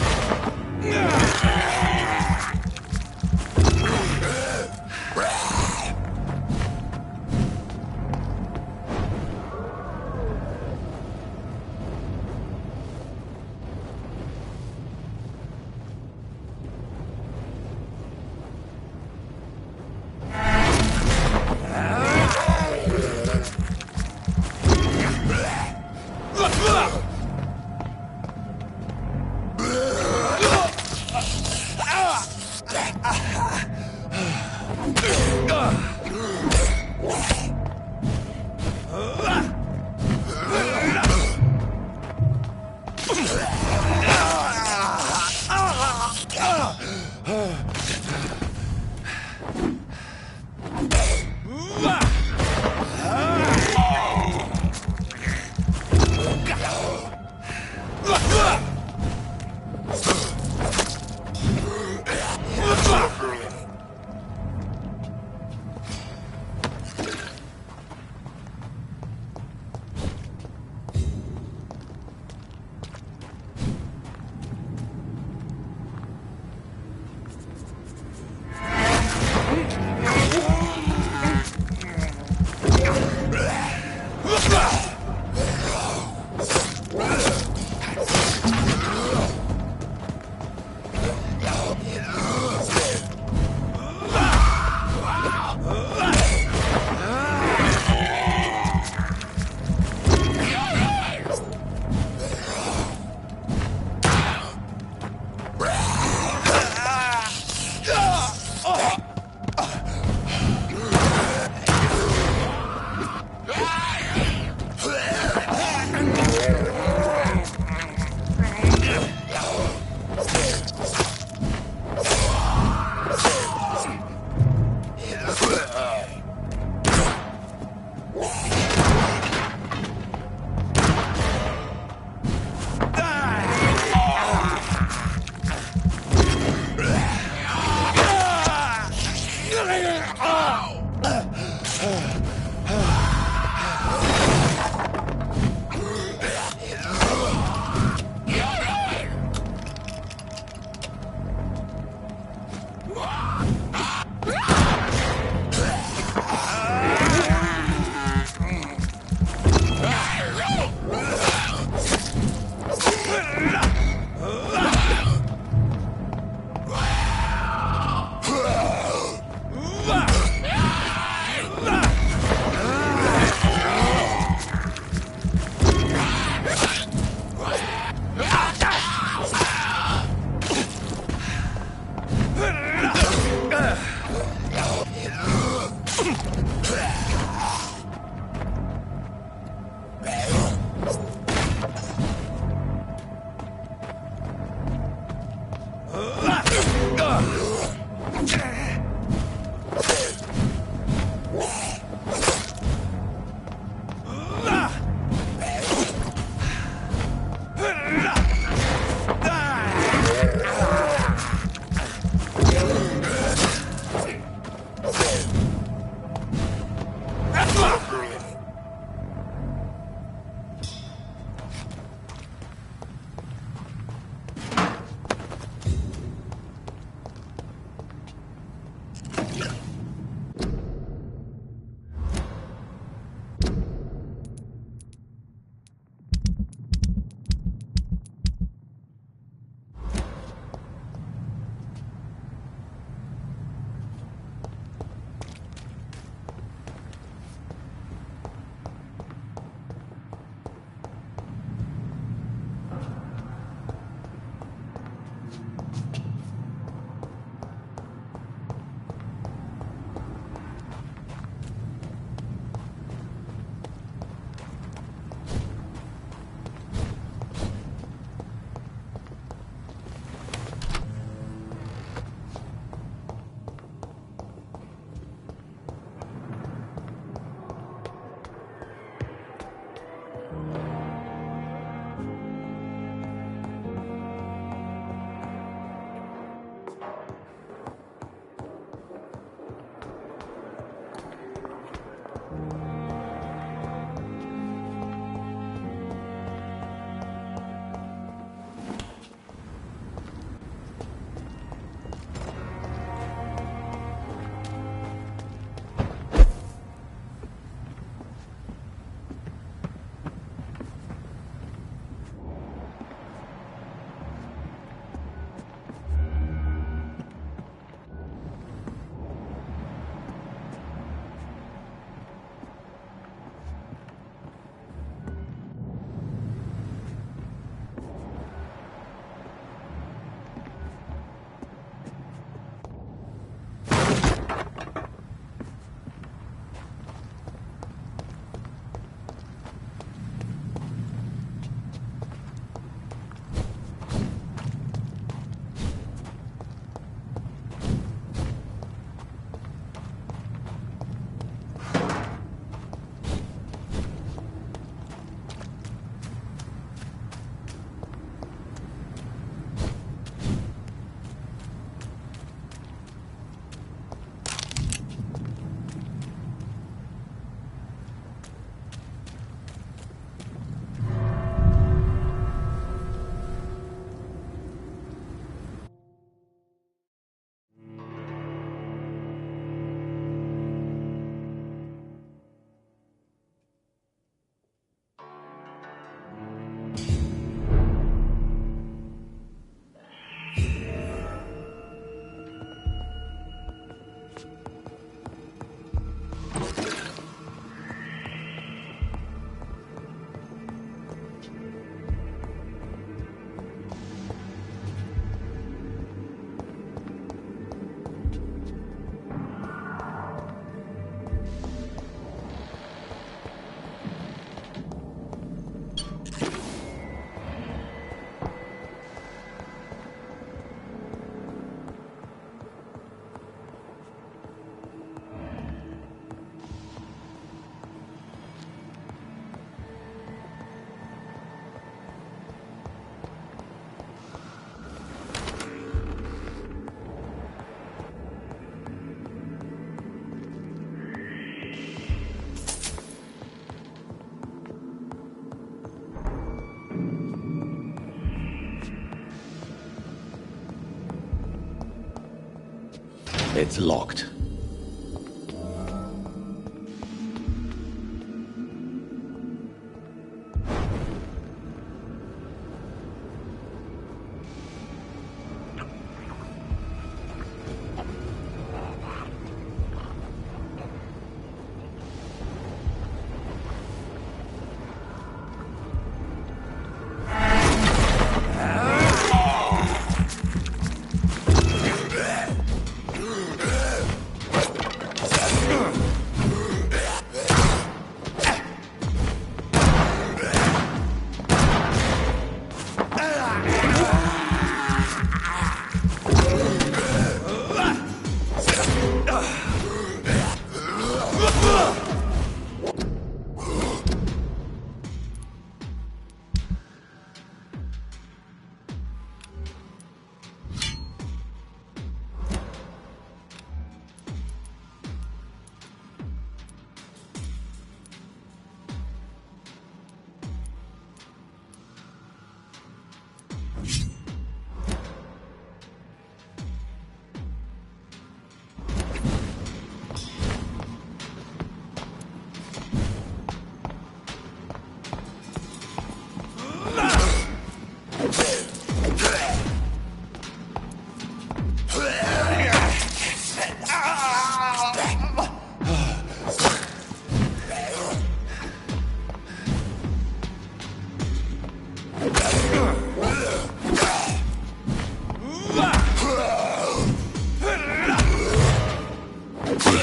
It's locked.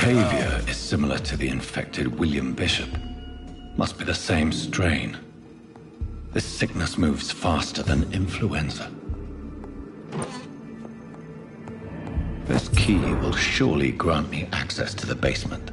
Behavior is similar to the infected William Bishop. Must be the same strain. This sickness moves faster than influenza. This key will surely grant me access to the basement.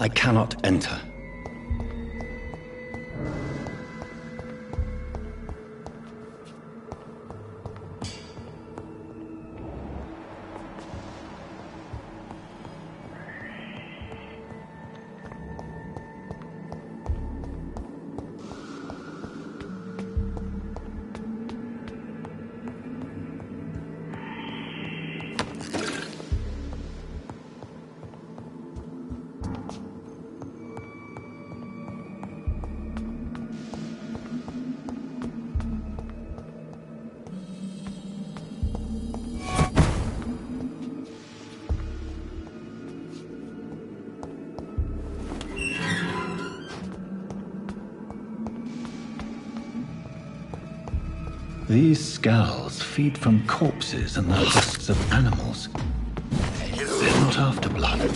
I cannot enter. These skulls feed from corpses and the husks of animals. They're not after blood.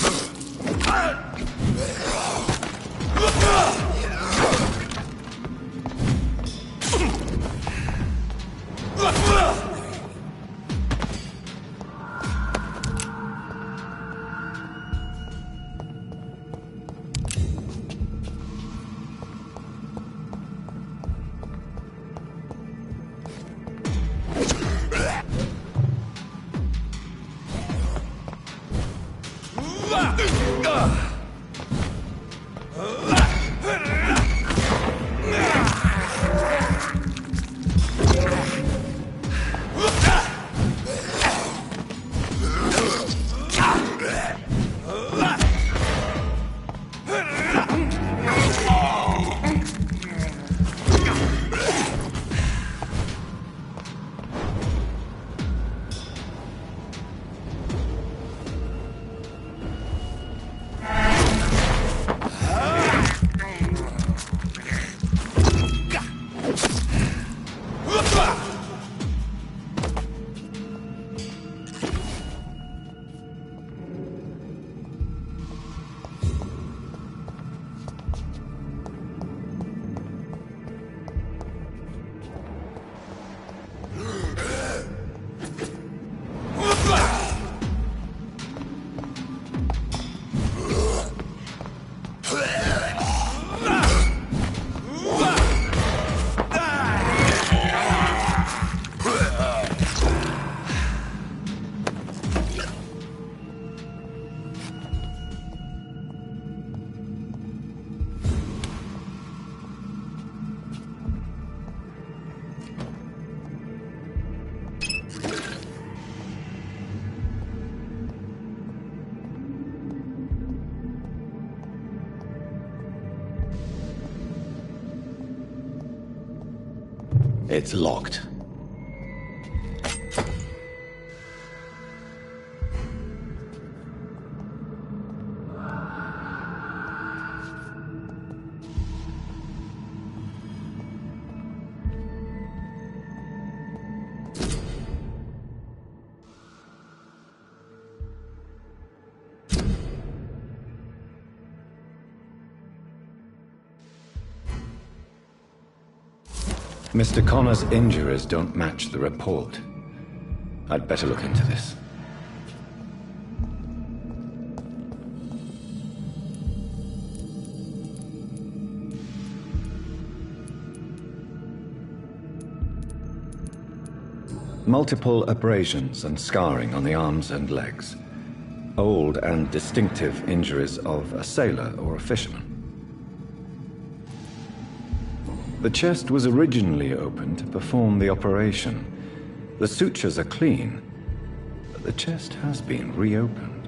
It's locked. Mr. Connor's injuries don't match the report. I'd better look into this. Multiple abrasions and scarring on the arms and legs. Old and distinctive injuries of a sailor or a fisherman. The chest was originally opened to perform the operation. The sutures are clean, but the chest has been reopened.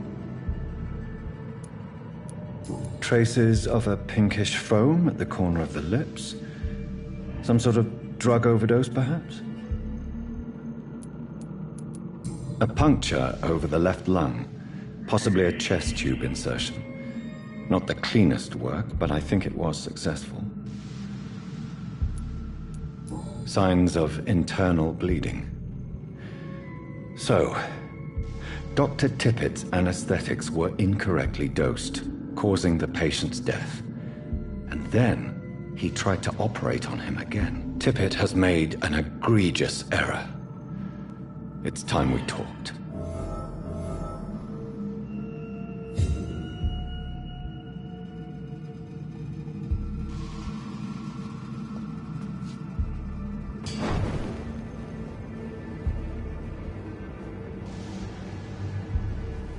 Traces of a pinkish foam at the corner of the lips. Some sort of drug overdose, perhaps? A puncture over the left lung, possibly a chest tube insertion. Not the cleanest work, but I think it was successful. Signs of internal bleeding. So, Dr. Tippett's anesthetics were incorrectly dosed, causing the patient's death. And then he tried to operate on him again. Tippett has made an egregious error. It's time we talked.